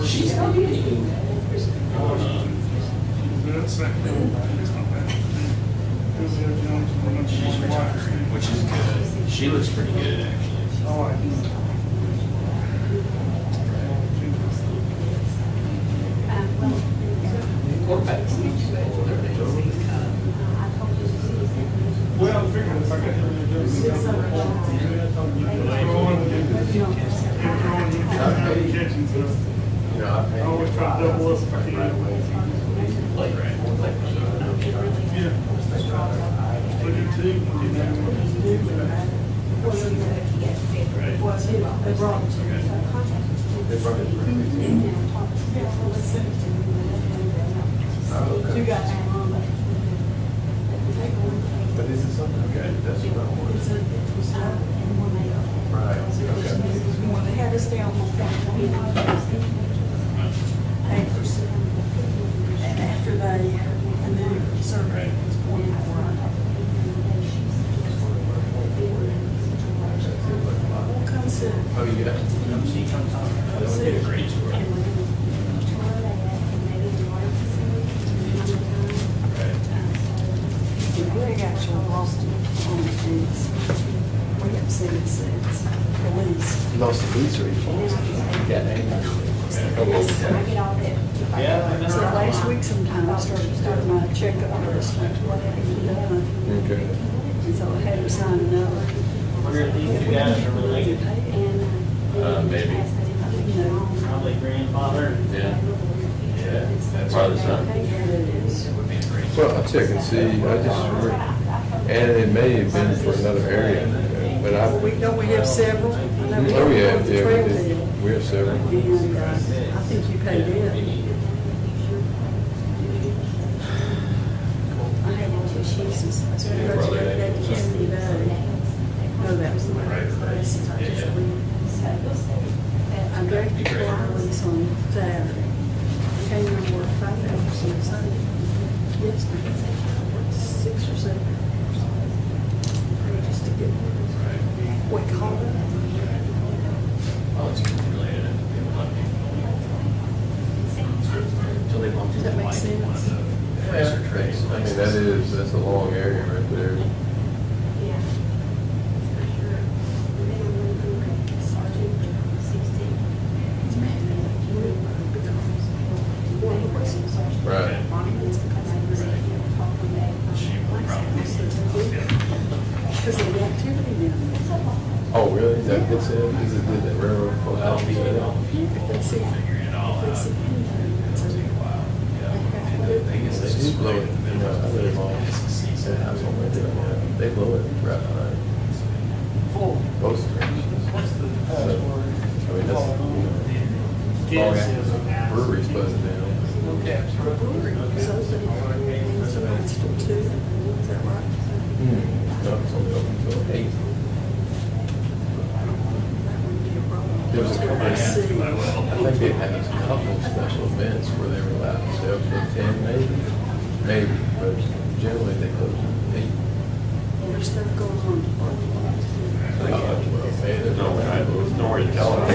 She's not being. Good second. It's not bad. She's retiring, which is good. She looks pretty good, actually. Oh, I do. Well, I figured if I got catching stuff. I always try to double up if I can. Yeah. Look at two. But this is something, okay, that's what I wanted. Right, okay. They had us down and after the new survey was pointed for. Come sit. Oh, you got it? That would be a great tour. Greg actually lost it on the fence. We haven't seen it since. Police. You lost the beats or you lost Yeah. So last week sometime I started my checkup list and what had been done. Okay. And so I had to sign another. You guys are related? Maybe. No. Probably grandfather. Yeah. Yeah, that's probably son. It is. It would be a great tour. Well, I'll check and see, I just remember, and it may have been for another area, but I, We have several. I know we oh, yeah, have the yeah, trail we bed. did. We have several. And I think you paid it. I had all the cheeses. I started to go back to Kennedy Valley. No, that was the last I just went. I dragged the car release on Saturday. I came to work 5 hours on Sunday. Yesterday, I worked 6 or 7 hours. Just to get What color? Oh, it's related. Until they bumped into Does that make light, sense? one of the tracer trays. I mean, that's a long area right there. Right. She would probably. Because of the activity down there. Oh, really? Is that good said? Is it did that railroad? Well, If they see, figuring it all if they out. see anything, It's gonna take a while. Yeah. And the thing is, They do blow it, you know, I live on, that house on Winter, they blow it right behind. Both directions. So, I mean, that's, you know, long after the brewery's buzzing down. so it's still two, is that right? No, it's only open until 8. There was a couple, I think they had a couple special events where they were allowed to sell till 10 maybe, but generally they close at 8. There's stuff going on. Well, hey, there's no Nowhere to tell it.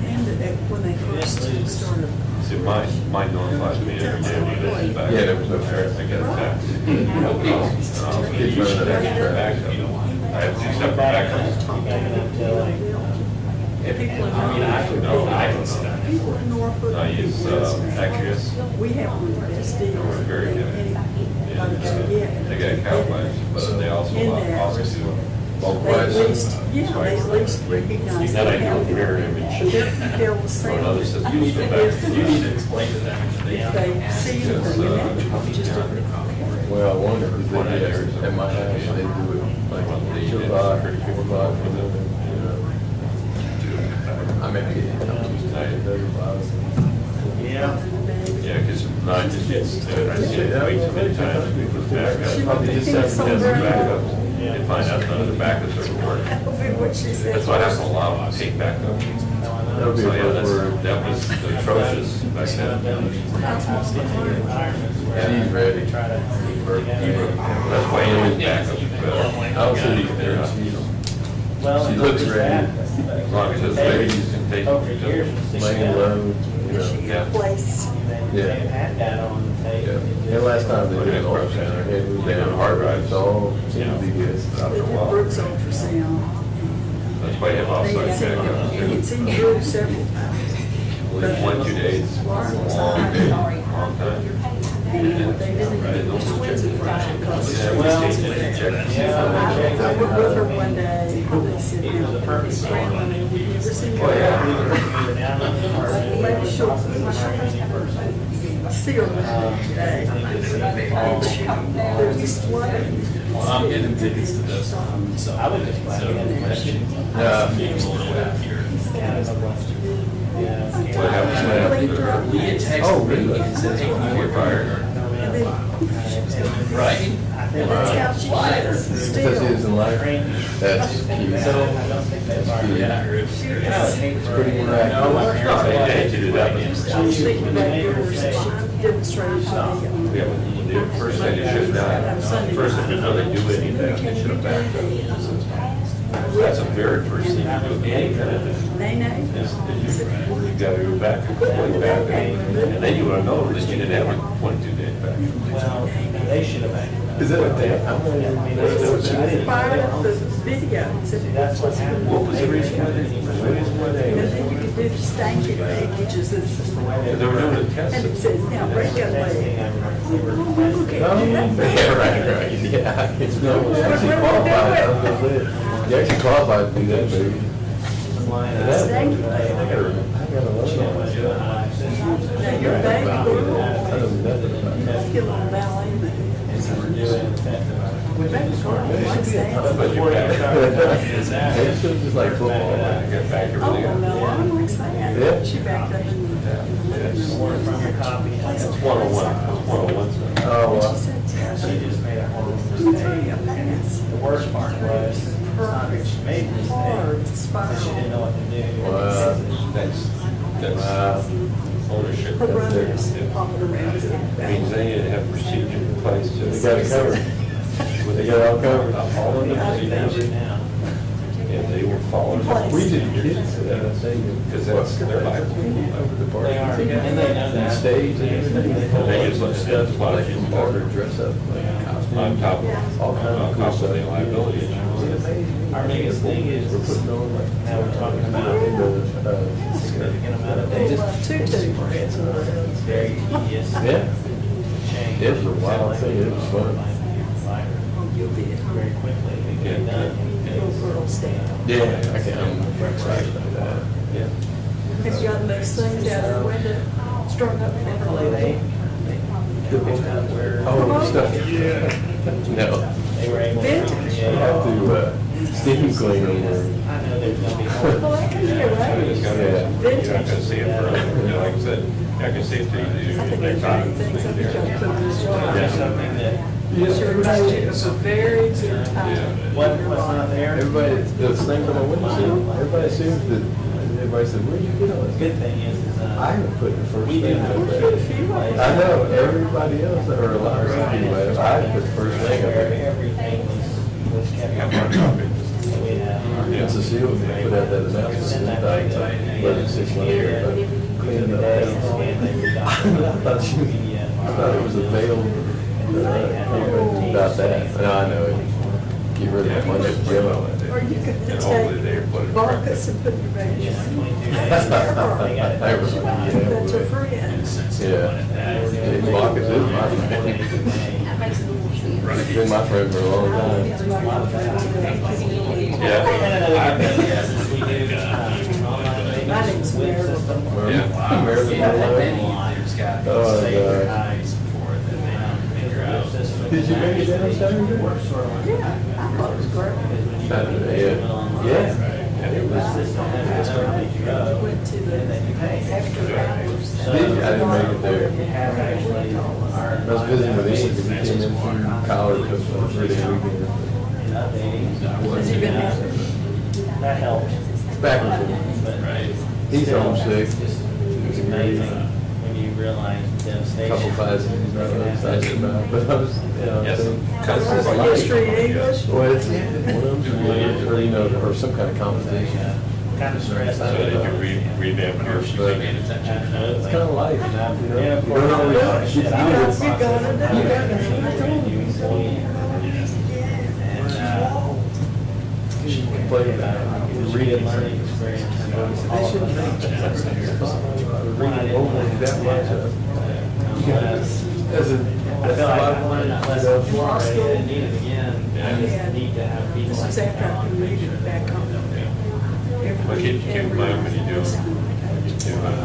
And when they first started. See, mine notifies me every day when this is back. Yeah, there was no I get a text. Kids running that extra track. I have 2 separate backups. I can see that. People in Norfolk. I use Actrius. We have one of the best deals. They're very good. They got Cowboys, but they also do bulk They at price. least, yeah, they at least recognize. Then I they have do a mirror it. image. They'll Or say. another system. You need to explain to them. If they see anything, they just don't. Well, I wonder, because they did, at my house, they do it like 2 o'clock or 4 o'clock, and then, you know. I may be getting up Tuesday, it doesn't bother me. Yeah, because mine just gets, I see it way too many times, we put back up. Probably just Test have the backups, and find out none of the backups are working. What she said. That's why I have to allow them to take backup. That would be So, a yeah, first word. that was atrocious back then. She's ready. That's why you need backup. I don't see these there, she looks ready, As long as it's ready, you can take it. laying low, you know. Yeah. Place. Yeah. Yeah, last time they did an ultrasound, her head was down, hard drive, so all seemed to be good. After a while. Brooks ultrasound. That's why you have offsite backups. It's in Brooks several times. At least 1, 2 days, long day, long time. And they didn't Right, even those Mr. are Windsor checked. first because. Yeah, we stayed in check. I went with her one day, and they said, you know, perfect scrambling, and we've never seen her. Maybe she'll, see her today. And she, there's this flooding. Well, I'm getting tickets to this, so I would just in there. What happens after? Leah texted Oh, me really? and said, hey, You you get fired. And then she was going to. right? And that's how she was, Because she still. doesn't like, that's cute. That's cute. It's pretty miraculous. No, they hate to do that, but I was thinking about yours, she demonstrated to me. yeah, when you do, first thing they should have done, first if they know they do anything, they should have backed up. That's the very first thing you do, any kind of thing. Nay. Is you gotta go back, completely back, and then you wanna know that you didn't have a 22-day back. Well, they should have. Is that what they, I'm gonna, Fired up the video, and said, That's what happened. What was the reason why they, and then you could do the stank it, which is this. They were doing a test. And it says, now, break that leg. yeah, right, yeah. It's no, you actually qualified, I was gonna say, you actually qualified to do that, baby. Stank it. I got a load on myself. Now, your baby, I know nothing about it. let's get on ballet move. Rebecca's going like that. But you're back. It's just like football. Get back Oh, everything. no, I don't like that. Yeah. She backed up in the living room. That's 101, that's 101. Oh, She well. said, She just made a horrible "I'm telling you, mistake. a pass." The worst part was, it's not that she made the Hard mistake, to but she didn't know spiral. what to do. Wow. That's ownership. Her brother That's is it. popping around. Means they need to have procedure in place. You got it covered. We They got it all covered. All of them now. Yeah, they were following. We did kids, because that's their life over the party. They are, and they know that. Stage and everything. They just look stuff like they can order, dress up. On top of, all kinds of cool stuff. Liability. Our biggest thing is, We're putting on like. now we're talking about significant amount of data. It's very tedious. Yeah. Change. It was a wild thing, it was fun. Very quickly, we get it done. Yeah, I can, I'm excited about that. Yeah. Have you got those things out of the window, strung up in the Oh, stuff. Yeah. No. They were able to. I have to, steam clean them. I know there's gonna be Well, that can be a Yeah. Vintage. I can see it for, like I said, I can see it through I think there's many things that you can put in this yard. There's something that, Your budget is a very good time. what's not there. Everybody, those things on my windowsill, everybody assumes that, everybody said, where'd you get all The this? good thing is, I haven't put the first we do thing have up a there. few ways. I know, everybody else, or a lot of some people, have. I put the first thing up where there. everything was kept. We have. And Cecile, when they put out that announcement, about 11, 6 months ago, about cleaning up that. I thought it was a veiled, about that. No, I know, get rid of a bunch of jello. Or you could take vodkas and put your baby in. That's That's a friend. Yeah. Marcus is my friend. He's been my friend for a long time. My name's Marilyn. Did you make it down Saturday? Yeah, I thought it was great. Saturday, yeah. It was, Went to the after hours. I didn't make it there. I was visiting with Ian, because he came in from college for a 3-day weekend. Has he been happy? That helps. Back and forth. He's homesick. It's amazing when you realize the devastation. Couple classes he's not really excited about, but I was, you know, History, English? well, it's one of them's or, you know, or some kind of competition. Kind of stressed. So they can revamp your It's kind of life, you know? Yeah, of You don't always course. get to do this. You got it. You got it. And, Play with that. read learning experience. They shouldn't make reading over that much. As a, I that's feel a like lot I've of learned that money. lesson before, I didn't need it again. I just need to have people. This is after I can read it back home. Well, keep in mind when you do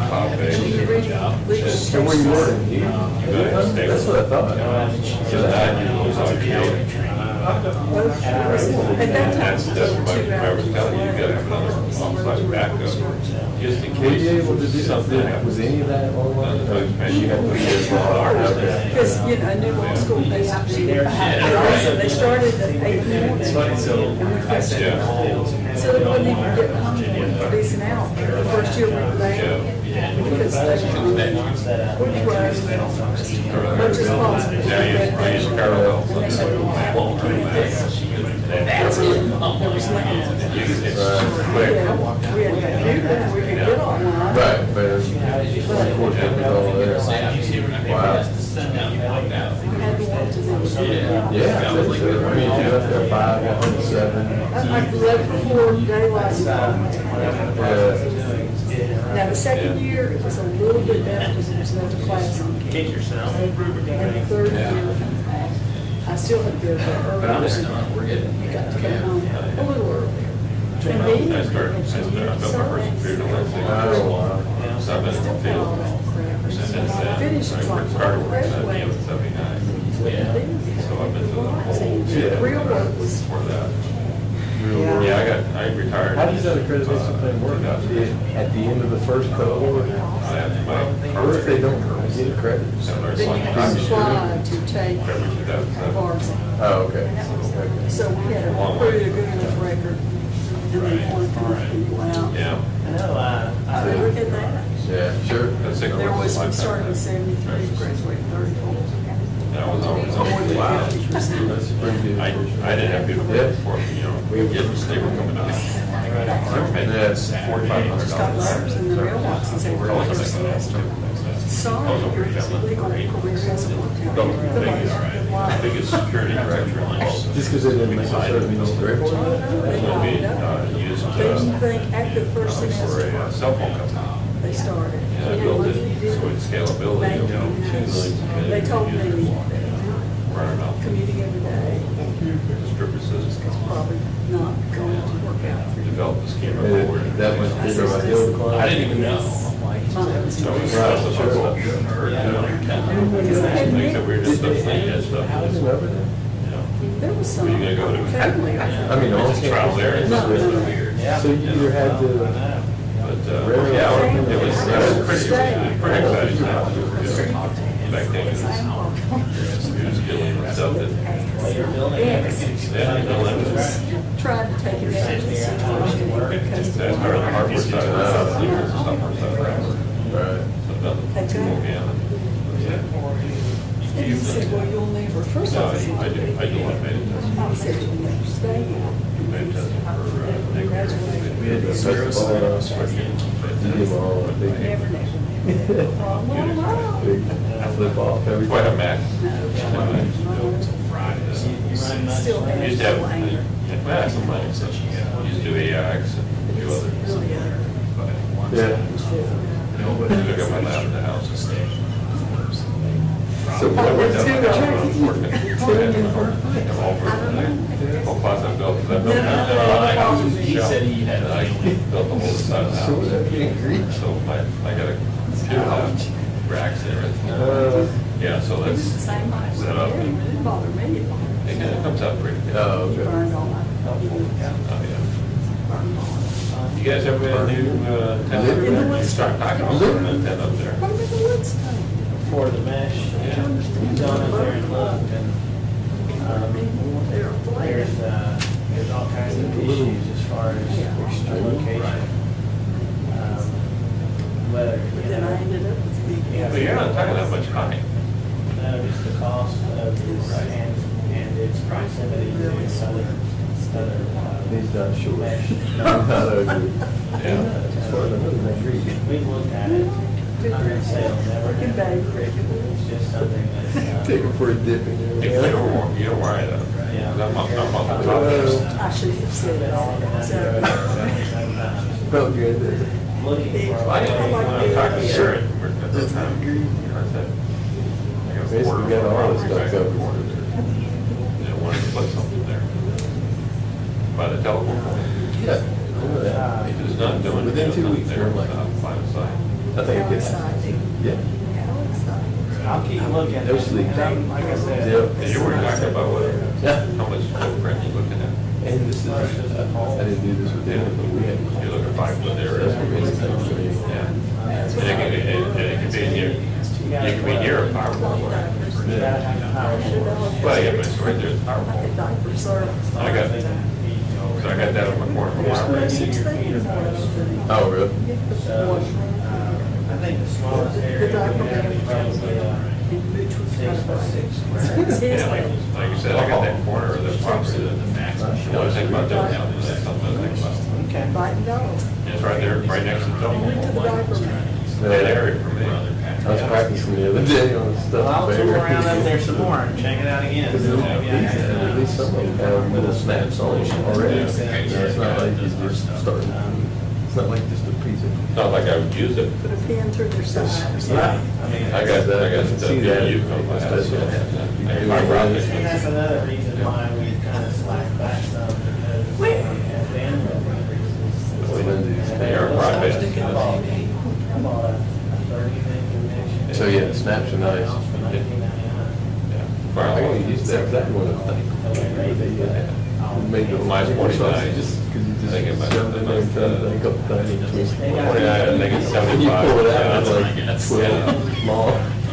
top So where you working? Here? That's what I thought. So that you lose all your data. At that time, That's what I was telling you, you gotta have another on-site backup, just in Were you case. able to do something, was any of that online? Or you had to do this okay. because, you know, new law school, they have to be there 5 hours, and they started at 8 in the morning. And we first so they wouldn't even get home a decent hour. The first year we were there, because they were, which was, much as possible. Now you use parallels. And they said, "Well, That's there was nothing. quick. We had a computer, we could get online. Right, but of course, it was all there. Wow. Had to walk to the. Yeah, I think so. I mean, if you left there 5, 7. I left before daylight. Now, the second year, it was a little bit better because there was another class on campus. Kick yourself. And the third year, I still had to go there early. You got to come home a little earlier. And then, I built my first computer last thing. So I've been in the field. And then Finish I it worked like Carter worked at graduate. in 79. So I've been to the whole. Real work was. For that. Yeah, I retired. How does that accreditation thing work? At the end of the first cohort? Or if they don't get credit? Then you had to apply to take bars. Oh, okay. So we had a pretty good enough record. And then one time we went out. Yeah. I know, I look at that. Yeah, sure. That's There was, we started in 73, graduated in 34. That was always, wow. That's pretty good. I didn't have people there before, you know, they were coming out. That's $4,500. Got letters in the mailboxes every first semester. Sorry, your legal career hasn't worked out. The biggest security director in life. Just because they didn't make a certain director? It's going to be used They didn't think after the first for semester, a cell phone company. they started. Yeah, I built it so it's scalability, you know, 2 million. They told me Running out. commuting every day, Stripper says it's probably not going to work out for you. develop the schema forward. That much bigger of a hill to climb? I didn't even know. So it's right, so it's stuff. Things that we're just stuff, that stuff. There was some Where you gonna go to? family. I mean, all trial there, it's No, no, no. weird. So you either had to. But, yeah, it was pretty exciting time. Back then, it was dealing with stuff that. Tried to take advantage of the situation because That's part of the hardware side of the software side. Right. and he said, well, you'll never, first of all, he said, I do automated testing. I said, you'll never stay here. Automated testing for, Graduated. we had to test all of us. Never, never. I flip off every. Quite a Mac. Still We has used to have, some anger. yeah, some money, so we used to do AIX and a few others. Really, Yeah. I got my lab in the house. So when I went down my house, I was working. I'm all for all class I built, because I built a house in the shell. And I built the whole side of the house. So I got a few lab racks and everything. Yeah, so that's Same house. set up. It didn't bother me. It comes out pretty good. Oh, He burned all my. You guys ever been a new tent up there? You start talking about putting a tent up there. What about the Woodstone? For the mesh, Yeah. we've gone up there and looked, and there's all kinds of issues as far as location. Whether, But then I ended up with big. But you're not talking that much honey. no, just the cost of this and its proximity to other He's not sure. mesh. Not ugly. Yeah. We looked at it, I'm gonna say it'll never get it's just something that's. Take him for a dip in there. You don't worry though. Yeah. I'm on the top list. I should have said that. So, Felt good there. Looking for. I talked to Sharon at that time. I said, I got Basically got all this stuff covered. They wanted to put something there. By the telephone pole. Yeah. He's just not doing. Within 2 weeks, There, we're like, find a site. I think it gets, yeah. I'll keep looking. There's leaks. Like I said. Yep. And you were talking about what, Yeah. how much footprint you looking at? And this is, I didn't do this with them, but we had. You look at 5 foot areas. Yeah. And it could be in here, you could be near a power pole. Well, yeah, but it's right there, the power pole. I got, so I got that on my corner from my Oh, really? I think the smallest area we have is probably 6 by 6. Yeah, like you said, I got that corner of the property that the max. You always think about doing that, that's something to think about. Okay. It's right there, right next to the telephone. No, That area for me. I was practicing the other day on Well, stuff. I'll tour around up there some more and check it out again. Because So maybe I at least some of them have little snaps on it already. Yeah. It's not like you just start, it's not like just a piece of. It's not like I would use it. Put a pin through their side. Yeah. I mean, I got the See that. you on my house. Yeah. I got fiber optic. and that's another reason why we kind of slacked back some, because as the bandwidth increases. They are broadband. I bought a 30 meg connection. So, yeah, snaps are nice. $19.99. I only used that, that one, I think. They made the Mine's more 49. sausage, just because you just Thinking about shove it in there and cut it, a couple tiny twists. 49, I think it's 75. When you pull it out, it's like Yeah. 12 long,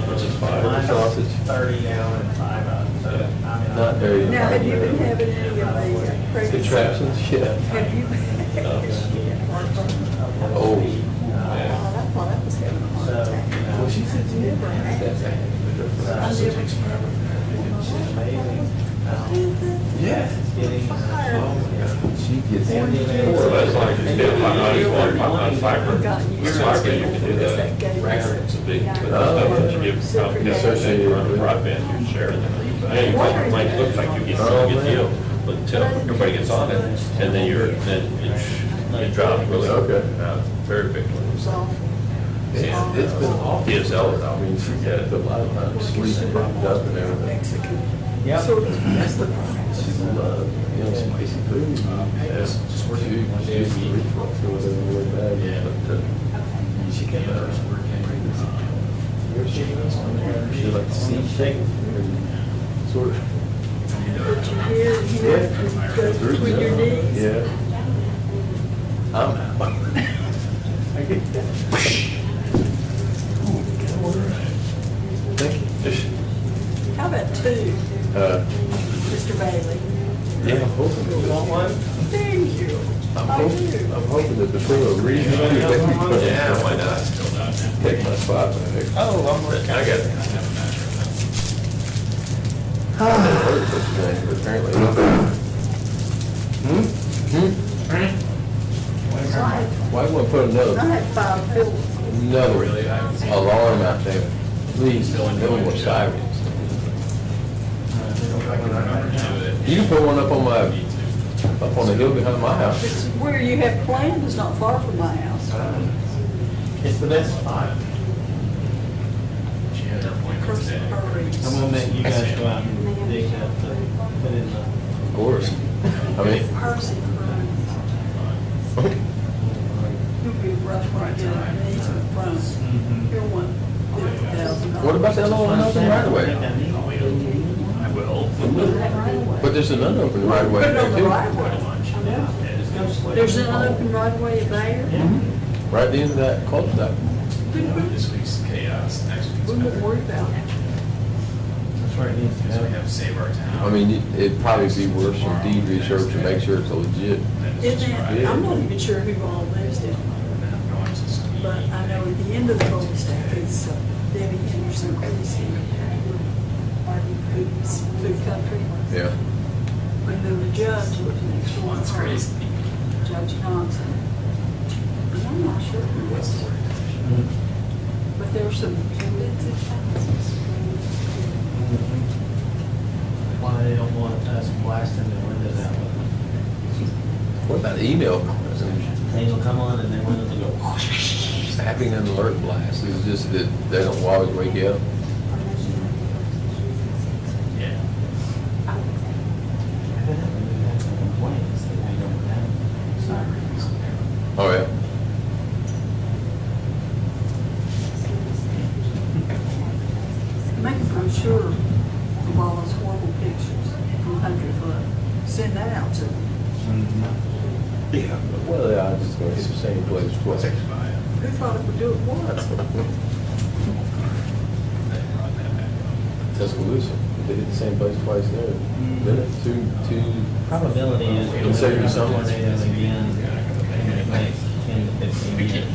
Which is fine. fiber sausage. 30 down and 5 up, so, I mean. Not very. Now, have you been having any of the pregnancy? Contractions, yeah. Have you? Oh. I thought I was having a heart attack. Well, she said she never had that. I never. Yeah. She gets in. Well, that's like just being on fiber. With fiber, you can do that. It's a big, stuff that you give associated with broadband, you share it. Yeah, you might look like you get a good deal, but until everybody gets on it, and then it drops really, very quickly. It's been awful. DSL, I mean, she's had a lot of time sleeping up and everything. Yeah. So that's the. She loves, spicy food. Yes, just working. She used to reach for it really bad. But she came out. She like to see shape. Sort of. Put your hair here, go between your knees. Yeah. I'm out. Thank you. How about two, Mr. Bailey? Yeah, I'm hoping. You want one? Thank you. I'm hoping that the two will read. Yeah, why not? Take my spot. Oh, I'm working. I got it. Apparently. Why would I put I another had 5 pills. alarm out there? Please, no more sirens. You can put one up on the hill behind my house. It's where you have planned is not far from my house. It's the best spot. Curse the hurries. I'm gonna make you guys go out and dig up the, put in the. Of course. I mean, Percy hurries. You'll be rough when I get it, knees in front. You'll want $50,000. what about that little unopened right away? I will. But there's an unopened right away Put it there on the too. right of way. There's an unopened right of way there. Right at the end of that cul-de-sac. This week's chaos, next week's We won't worry about it. That's where it needs to So we go. have to save our town. I mean, it'd probably be worth some deed research to make sure it's legit. Isn't it? I'm not even sure who all lives down there. But I know at the end of the cul-de-sac is Debbie Henderson, Creasy, Food Country. Yeah. And then the judge lives next door. That's crazy. Judge Johnson. And I'm not sure who else. But there were some expensive houses. Why they don't want us blasting the windows out with What about email? them. Things will come on and their windows will go. Having an alert blast is just that they don't always wake you up. Yeah. Oh, yeah. Make a brochure of all those horrible pictures from 100 Foot. Send that out to them. Yeah. Well, yeah, I just go to the same place twice. Who thought it would do it once? Tuscaloosa, they did the same place twice there. Then it's two. Probability is It'll save you some. tornado again in the next 10 to 15 years.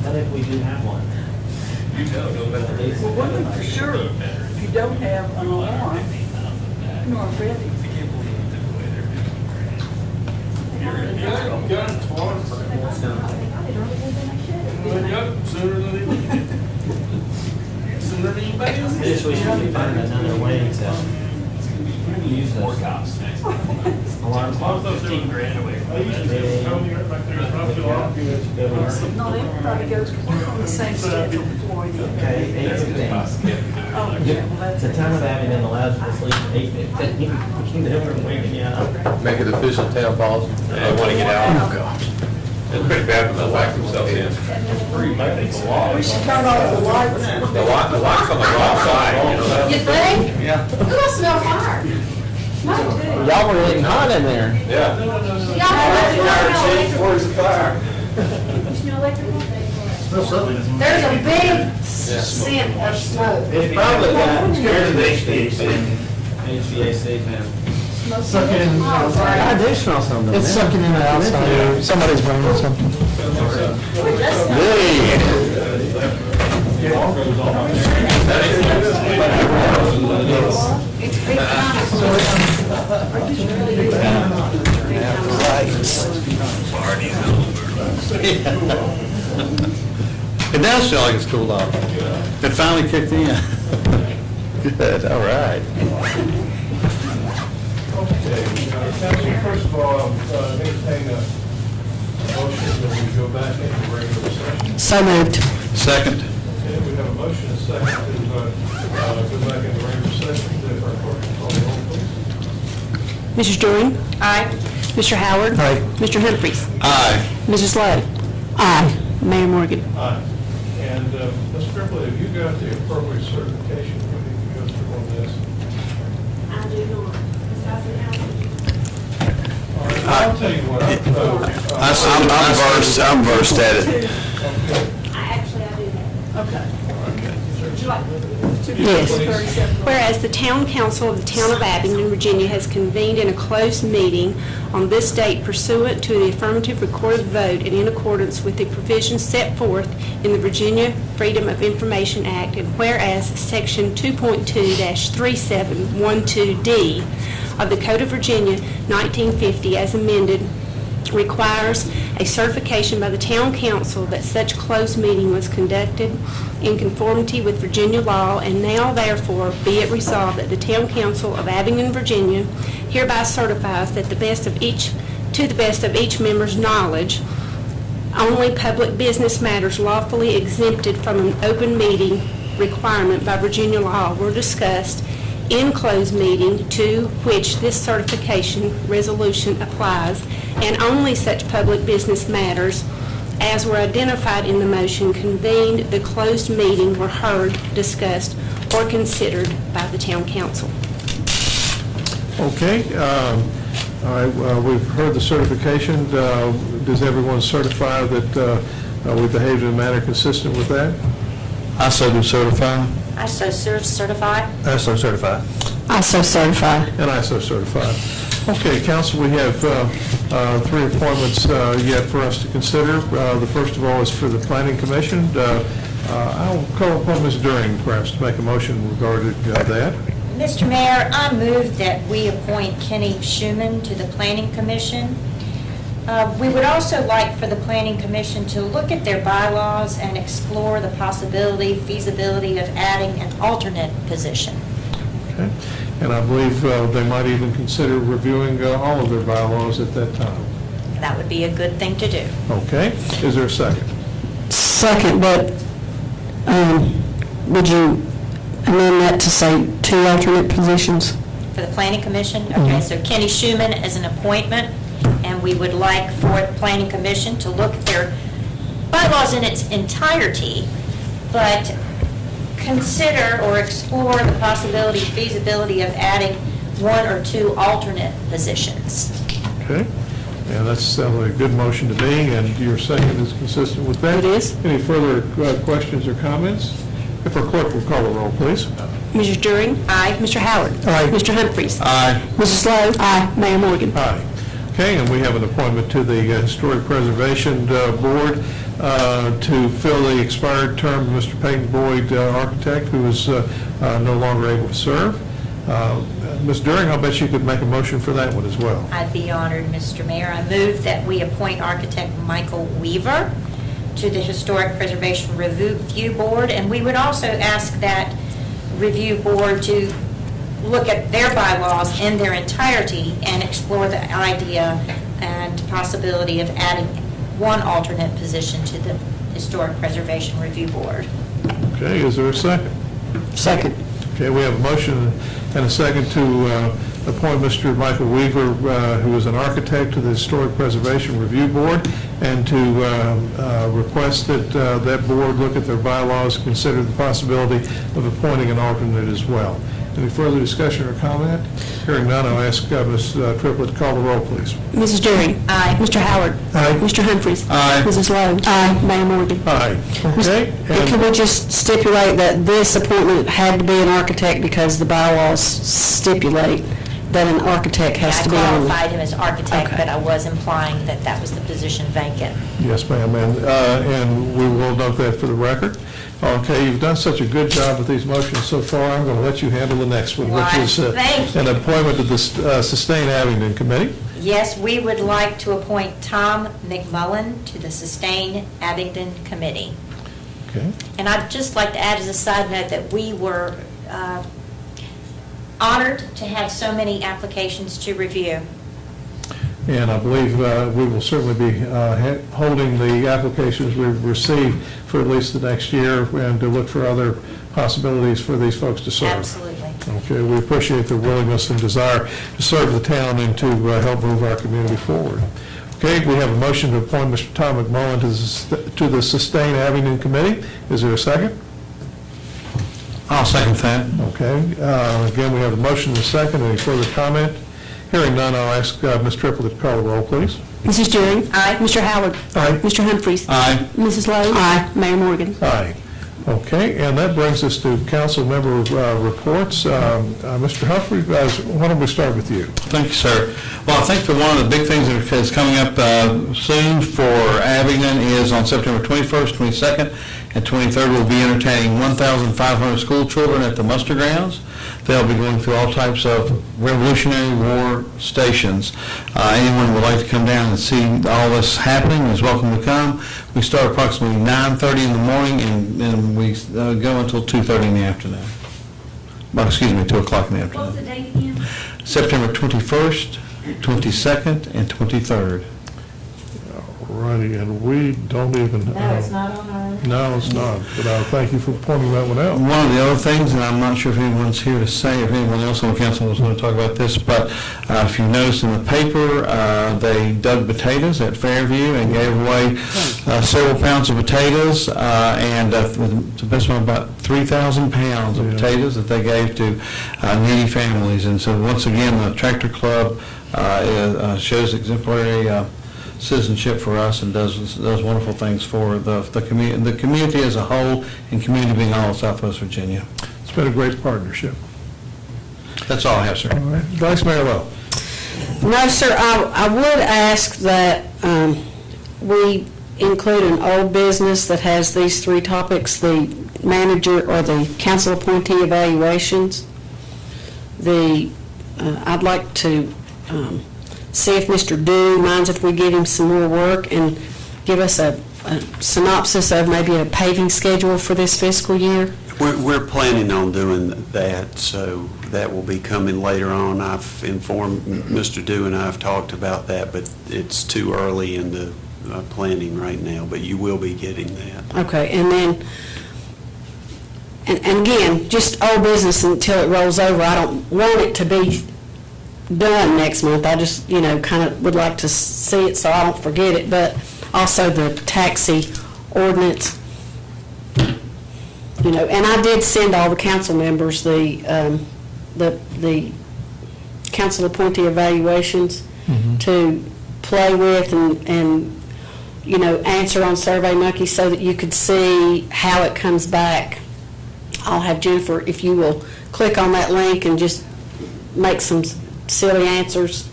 What if we do have one? Well, one thing for sure, if you don't have an alarm, you are ready. This, we should be finding another way to use those cops. Alarm clock, 15 grand away from Not everybody goes on the same schedule before you. Okay, 8:15. Oh, yeah, well, that's. The town of Abingdon allows you to sleep at 8:15. Never waking you up. Make it official town policy. They want to get out. Oh, gosh. It's pretty bad when they lock themselves in. We should turn off the lights. The lock's on the wrong side, you know that? You think? Yeah. Who must smell fire? Mine too. Y'all were getting hot in there. Yeah. Y'all smell Where's the fire? You smell electrical? There's a big scent of smoke. It's probably got HVAC fan. Sucking in. I do smell something. It's sucking in the outside. Somebody's burning something. It does feel like it's cooled off. It finally kicked in. Good, all right. Okay, Council, first of all, entertain a motion that we go back into regular session. So moved. Second. Okay, we have a motion and a second to go back into regular session. If our clerk can call the roll, please. Mrs. Doreen? Aye. Mr. Howard? Aye. Mr. Humphries? Aye. Mrs. Lowe? Aye. Mayor Morgan? Aye. And Ms. Triplett, have you got the appropriate certification we need to go through on this? I do not. All right, I'll tell you what. I'm versed at it. Okay. I do that. Okay. Would you like Yes. Whereas the Town Council of the Town of Abingdon, Virginia has convened in a closed meeting on this date pursuant to the affirmative recorded vote and in accordance with the provisions set forth in the Virginia Freedom of Information Act, and whereas Section 2.2-3712D of the Code of Virginia 1950 as amended requires a certification by the Town Council that such closed meeting was conducted in conformity with Virginia law, and now therefore be it resolved that the Town Council of Abingdon, Virginia hereby certifies that to the best of each member's knowledge, only public business matters lawfully exempted from an open meeting requirement by Virginia law were discussed in closed meeting to which this certification resolution applies, and only such public business matters as were identified in the motion convened the closed meeting were heard, discussed, or considered by the Town Council. Okay. All right, we've heard the certification. Does everyone certify that we behaved in a manner consistent with that? I so do certify. I so certify. I so certify. I so certify. And I so certify. Okay, Council, we have three appointments yet for us to consider. The first of all is for the Planning Commission. I'll call upon Ms. During, perhaps, to make a motion regarding that. Mr. Mayor, I move that we appoint Kenny Schuman to the Planning Commission. We would also like for the Planning Commission to look at their bylaws and explore the possibility, feasibility of adding an alternate position. Okay. And I believe they might even consider reviewing all of their bylaws at that time. That would be a good thing to do. Okay. Is there a second? Second, but would you amend that to say 2 alternate positions? For the Planning Commission? Okay, so Kenny Schuman as an appointment, and we would like for the Planning Commission to look at their bylaws in its entirety, but consider or explore the possibility, feasibility of adding 1 or 2 alternate positions. Okay. And that's a good motion to me, and your second is consistent with that? It is. Any further questions or comments? If our clerk will call the roll, please. Mrs. During? Aye. Mr. Howard? Aye. Mr. Humphries? Aye. Mrs. Lowe? Aye. Mayor Morgan? Aye. Okay, and we have an appointment to the Historic Preservation Board to fill the expired term of Mr. Peyton Boyd, architect, who is no longer able to serve. Ms. During, I'll bet you could make a motion for that one as well. I'd be honored, Mr. Mayor. I move that we appoint architect Michael Weaver to the Historic Preservation Review Board, and we would also ask that review board to look at their bylaws in their entirety and explore the idea and possibility of adding 1 alternate position to the Historic Preservation Review Board. Okay, is there a second? Second. Okay, we have a motion and a second to appoint Mr. Michael Weaver, who is an architect, to the Historic Preservation Review Board, and to request that that board look at their bylaws, consider the possibility of appointing an alternate as well. Any further discussion or comment? Hearing none, I'll ask Ms. Triplett to call the roll, please. Mrs. During? Aye. Mr. Howard? Aye. Mr. Humphries? Aye. Mrs. Lowe? Aye. Mayor Morgan? Aye. Okay. Can we just stipulate that this appointment had to be an architect because the bylaws stipulate that an architect has to be I on? qualified him as architect, Okay. but I was implying that that was the position vacant. Yes, ma'am, and we will note that for the record. Okay, you've done such a good job with these motions so far, I'm going to let you handle the next one, which is Thank you. an appointment to the Sustain Abingdon Committee. Yes, we would like to appoint Tom McMullen to the Sustain Abingdon Committee. Okay. And I'd just like to add as a side note that we were honored to have so many applications to review. And I believe we will certainly be holding the applications we've received for at least the next year and to look for other possibilities for these folks to serve. Absolutely. Okay, we appreciate their willingness and desire to serve the town and to help move our community forward. Okay, we have a motion to appoint Mr. Tom McMullen to the Sustain Abingdon Committee. Is there a second? I'll second that. Okay, again, we have a motion and a second. Any further comment? Hearing none, I'll ask Ms. Triplett to call the roll, please. Mrs. Jerry? Aye. Mr. Howard? Aye. Mr. Humphries? Aye. Mrs. Lowe? Aye. Mayor Morgan? Aye. Okay, and that brings us to council member reports. Mr. Humphrey, why don't we start with you? Thank you, sir. Well, I think that one of the big things that is coming up soon for Abingdon is on September 21st, 22nd, and 23rd, we'll be entertaining 1,500 school children at the muster grounds. They'll be going through all types of Revolutionary War stations. Anyone who would like to come down and see all this happening is welcome to come. We start approximately 9:30 in the morning, and we go until 2:30 in the afternoon. Well, excuse me, 2 o'clock in the afternoon. What's the date again? September 21st, 22nd, and 23rd. Righty, and we don't even... No, it's not on our... No, it's not, but thank you for pointing that one out. One of the other things, and I'm not sure if anyone's here to say, if anyone else on the council was going to talk about this, but if you noticed in the paper, they dug potatoes at Fairview and gave away several pounds of potatoes, and to the best of about 3,000 pounds of potatoes that they gave to needy families. And so once again, the Tractor Club shows exemplary citizenship for us and does wonderful things for the community as a whole, and community being all of Southwest Virginia. It's been a great partnership. That's all I have, sir. All right. Vice Mayor Lowe. No, sir, I would ask that we include an old business that has these three topics: the manager or the council appointee evaluations. I'd like to see if Mr. Dew minds if we give him some more work and give us a synopsis of maybe a paving schedule for this fiscal year. We're planning on doing that, so that will be coming later on. I've informed Mr. Dew and I have talked about that, but it's too early in the planning right now, but you will be getting that. Okay, and then, and again, just old business until it rolls over. I don't want it to be done next month. I just, kind of would like to see it so I don't forget it, but also the taxi ordinance, and I did send all the council members the council appointee evaluations to play with and answer on SurveyMonkey so that you could see how it comes back. I'll have Jennifer, if you will click on that link and just make some silly answers,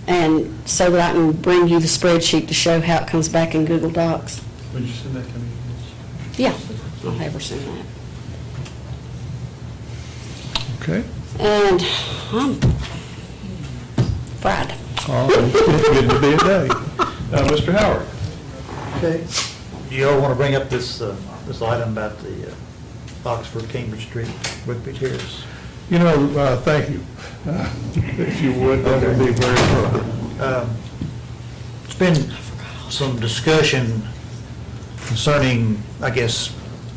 and so that I can bring you the spreadsheet to show how it comes back in Google Docs. Would you send that to me? Yeah, I'll have her send that. Okay. And I'm fried. Oh, good to be a day. Mr. Howard. Okay. Do you all want to bring up this item about the Oxford, Cambridge Street, Whitby Terrace? Thank you. If you would, that would be very appropriate. There's been some discussion concerning, I guess,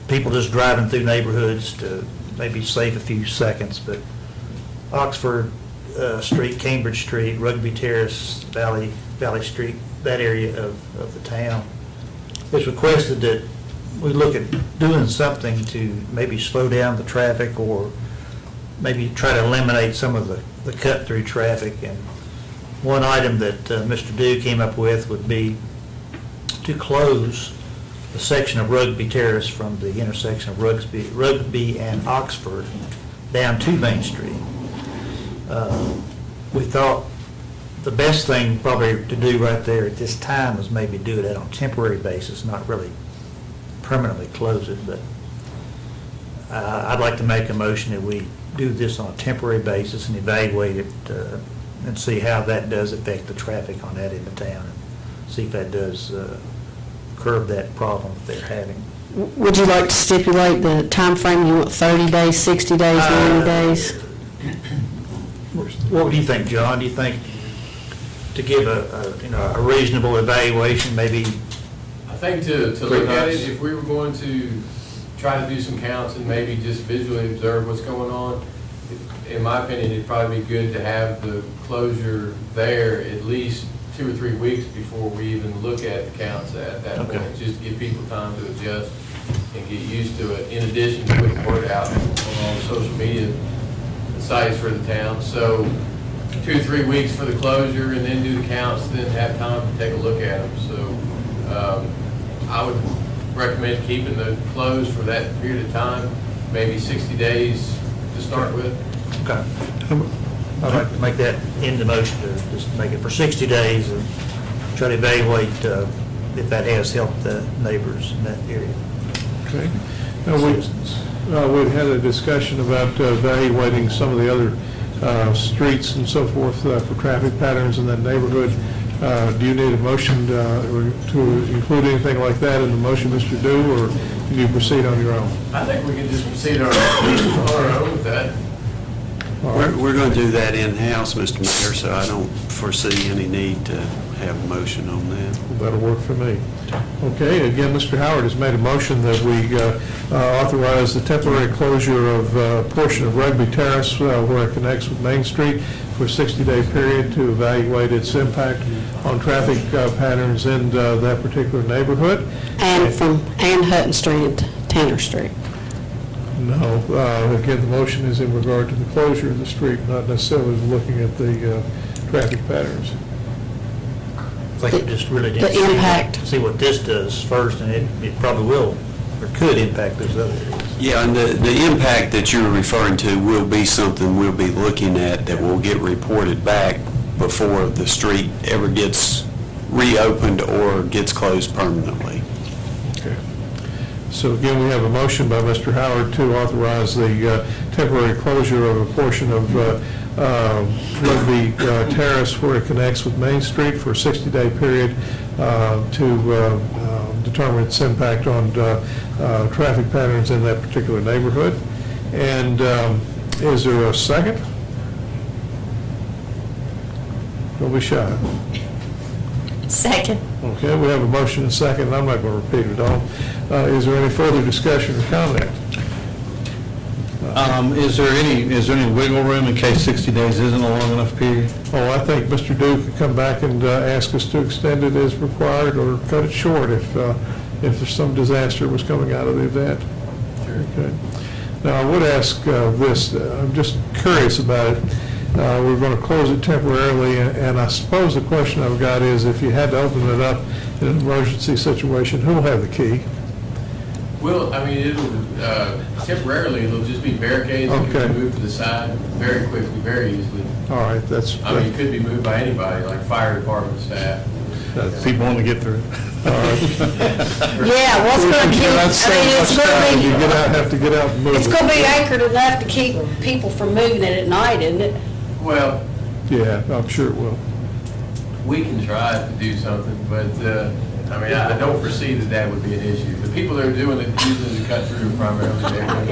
people just driving through neighborhoods to maybe save a few seconds, but Oxford Street, Cambridge Street, Rugby Terrace, Valley Street, that area of the town, it's requested that we look at doing something to maybe slow down the traffic or maybe try to eliminate some of the cut-through traffic. And one item that Mr. Dew came up with would be to close the section of Rugby Terrace from the intersection of Rugby and Oxford down to Main Street. We thought the best thing probably to do right there at this time was maybe do it on a temporary basis, not really permanently close it, but I'd like to make a motion that we do this on a temporary basis and evaluate it and see how that does affect the traffic on that end of town, and see if that does curb that problem that they're having. Would you like to stipulate the time frame? You want 30 days, 60 days, 90 days? What do you think, John? Do you think to give a reasonable evaluation, maybe? I think to look at it, if we were going to try to do some counts and maybe just visually observe what's going on, in my opinion, it'd probably be good to have the closure there at least 2 or 3 weeks before we even look at the counts at that point, just to give people time to adjust and get used to it, in addition to putting word out on all the social media sites for the town. So 2 or 3 weeks for the closure and then do the counts, then have time to take a look at them. So I would recommend keeping the closed for that period of time, maybe 60 days to start with. Okay. I'd like to make that in the motion, to just make it for 60 days and try to evaluate if that has helped the neighbors in that area. Okay. We had a discussion about evaluating some of the other streets and so forth for traffic patterns in that neighborhood. Do you need a motion to include anything like that in the motion, Mr. Dew, or can you proceed on your own? I think we can just proceed on our own with that. We're going to do that in-house, Mr. Mayor, so I don't foresee any need to have a motion on that. That'll work for me. Okay, again, Mr. Howard has made a motion that we authorize the temporary closure of a portion of Rugby Terrace where it connects with Main Street for a 60-day period to evaluate its impact on traffic patterns in that particular neighborhood. And Hutton Street and Tanner Street. No, again, the motion is in regard to the closure of the street, not necessarily looking at the traffic patterns. I think we just really need The to impact. see what this does first, and it probably will, or could impact those other areas. Yeah, and the impact that you're referring to will be something we'll be looking at that will get reported back before the street ever gets reopened or gets closed permanently. Okay. So again, we have a motion by Mr. Howard to authorize the temporary closure of a portion of Rugby Terrace where it connects with Main Street for a 60-day period to determine its impact on traffic patterns in that particular neighborhood. And is there a second? Don't be shy. Second. Okay, we have a motion and a second, and I'm not going to repeat it all. Is there any further discussion or comment? Is there any wiggle room in case 60 days isn't a long enough period? Oh, I think Mr. Duke could come back and ask us to extend it as required or cut it short if there's some disaster was coming out of the event. Sure. Okay. Now, I would ask this, I'm just curious about it. We're going to close it temporarily, and I suppose the question I've got is if you had to open it up in an emergency situation, who will have the key? Well, I mean, it'll, temporarily, it'll just be barricades that can be moved to the side very quickly, very easily. All right, that's... I mean, it could be moved by anybody, like fire department staff. People want to get through it. Yeah, what's going to keep, it's going to be... You have to get out and move It's going to be anchored enough to keep people from moving it at night, isn't it? Well... Yeah, I'm sure it will. We can try to do something, but, I mean, I don't foresee that would be an issue. The people that are doing it, using it to cut through primarily there. All right,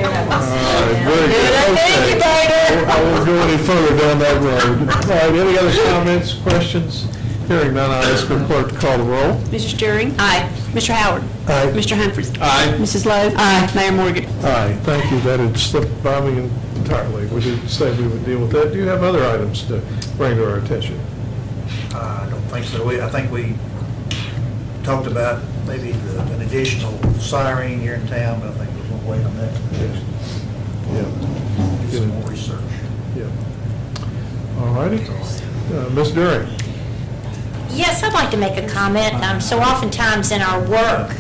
very good. Thank you, Bader. I won't go any further down that road. All right, any other comments, questions? Hearing none, I'll ask the clerk to call the roll. Mrs. Druring? Aye. Mr. Howard? Aye. Mr. Humphries? Aye. Mrs. Lowe? Aye. Mayor Morgan? Aye, thank you. That had slipped by me entirely. We didn't say we would deal with that. Do you have other items to bring to our attention? I don't think so. I think we talked about maybe an additional siren here in town, but I think we'll wait on that. Yeah. Do some more research. Yeah. All righty. Ms. During. Yes, I'd like to make a comment. So oftentimes in our work,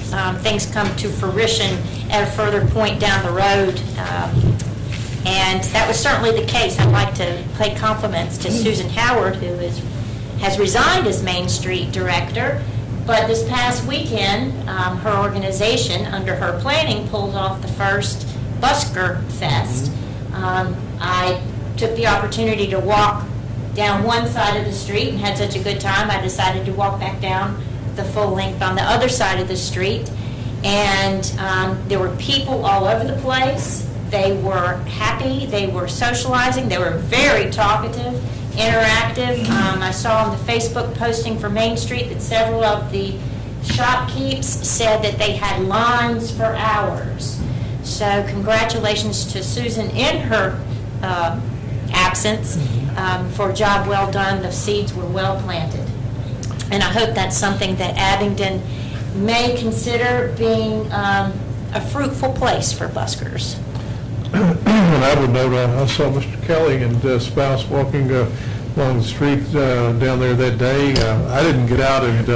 things come to fruition at a further point down the road. And that was certainly the case. I'd like to pay compliments to Susan Howard, who has resigned as Main Street Director. But this past weekend, her organization, under her planning, pulled off the first Busker Fest. I took the opportunity to walk down one side of the street and had such a good time, I decided to walk back down the full length on the other side of the street. And there were people all over the place. They were happy, they were socializing, they were very talkative, interactive. I saw on the Facebook posting for Main Street that several of the shopkeepers said that they had lines for hours. So congratulations to Susan in her absence for a job well done. The seeds were well planted. And I hope that's something that Abingdon may consider being a fruitful place for buskers. And I would note, I saw Mr. Kelly and spouse walking along the street down there that day. I didn't get out and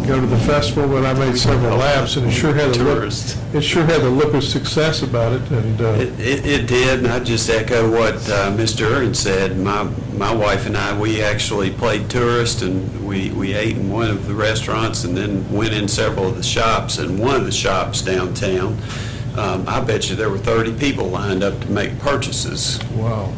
go to the festival, but I made several laps, and it sure had the look of success about it. And it did, and I just echo what Mr. Aaron said. My wife and I, we actually played tourist, and we ate in one of the restaurants, and then went in several of the shops. And one of the shops downtown, I bet you there were 30 people lined up to make purchases. Wow.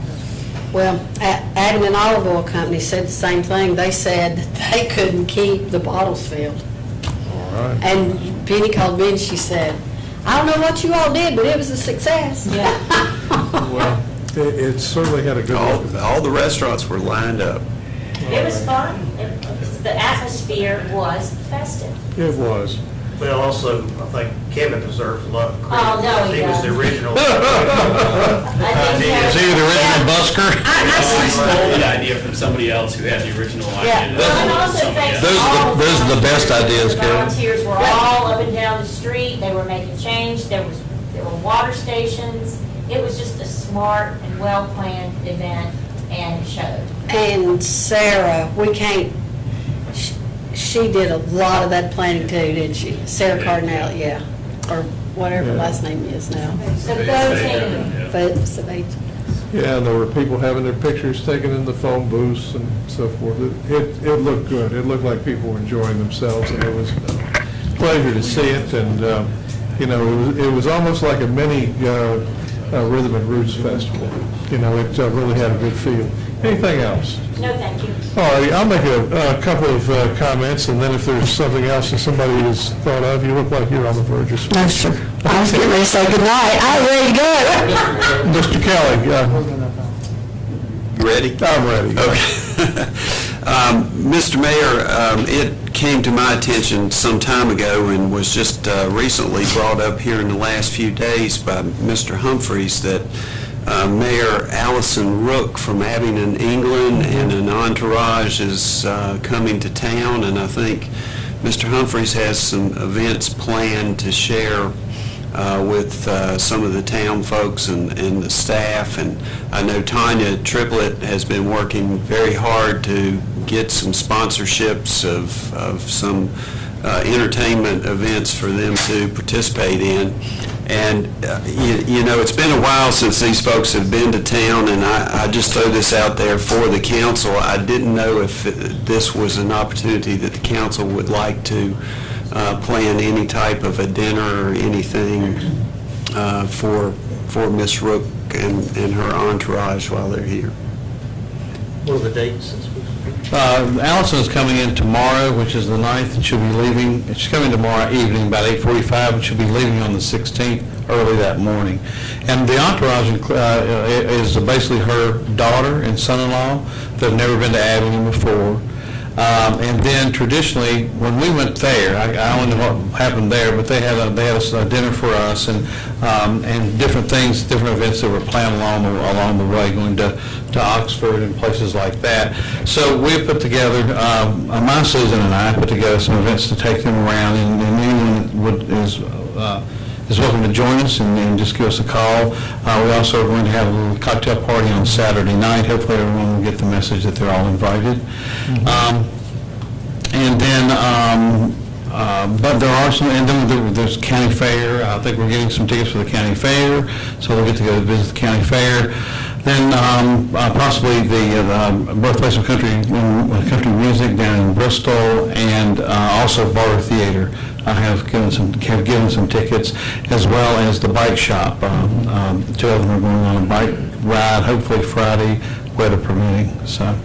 Well, Abingdon Olive Oil Company said the same thing. They said that they couldn't keep the bottles filled. All right. And Penny called me and she said, I don't know what you all did, but it was a success. Yeah. Well, it certainly had a good look. All the restaurants were lined up. It was fun. The atmosphere was festive. It was. Well, also, I think Kevin deserves a lot of credit. Oh, no, he He was the does. original. Is he the original busker? I stole the idea from somebody else who had the original idea. Well, and also thanks to Those all are the best ideas, The Karen. volunteers were all up and down the street. They were making change. There were water stations. It was just a smart and well-planned event, and it showed. And Sarah, she did a lot of that planning too, didn't she? Sarah Cardinale, yeah, or whatever her last name is now. So go team. But Yeah, and there were people having their pictures taken in the phone booths and so forth. It looked good. It looked like people were enjoying themselves, and it was a pleasure to see it. And, it was almost like a mini Rhythm and Roots Festival. It really had a good feel. Anything else? No, thank you. All right, I'll make a couple of comments, and then if there's something else that somebody has thought of, you look like you're on the verge of speaking. No, sir. I was getting ready to say goodnight. I'm ready to go. Mr. Kelly, You ready? I'm ready. Okay. Mr. Mayor, it came to my attention some time ago and was just recently brought up here in the last few days by Mr. Humphreys that Mayor Allison Rook from Abingdon, England, and an entourage is coming to town, and I think Mr. Humphreys has some events planned to share with some of the town folks and the staff. And I know Tanya Triplett has been working very hard to get some sponsorships of some entertainment events for them to participate in. And, it's been a while since these folks have been to town, and I just throw this out there for the council. I didn't know if this was an opportunity that the council would like to plan any type of a dinner or anything for Miss Rook and her entourage while they're here. What are the dates? Allison's coming in tomorrow, which is the 9th, and she'll be leaving. She's coming tomorrow evening, about 8:45, and she'll be leaving on the 16th, early that morning. And the entourage is basically her daughter and son-in-law that have never been to Abingdon before. And then traditionally, when we went there, I don't know what happened there, but they had a dinner for us and different things, different events that were planned along the way, going to Oxford and places like that. So we put together, my Susan and I put together some events to take them around, and anyone is welcome to join us and just give us a call. We also are going to have a little cocktail party on Saturday night. Hopefully everyone will get the message that they're all invited. And then, but there are some, and then there's county fair. I think we're getting some tickets for the county fair, so we'll get to go visit the county fair. Then possibly the birthplace of country music down in Bristol, and also Barter Theater I have given some tickets, as well as the bike shop. Two of them are going on a bike ride, hopefully Friday, weather permitting. So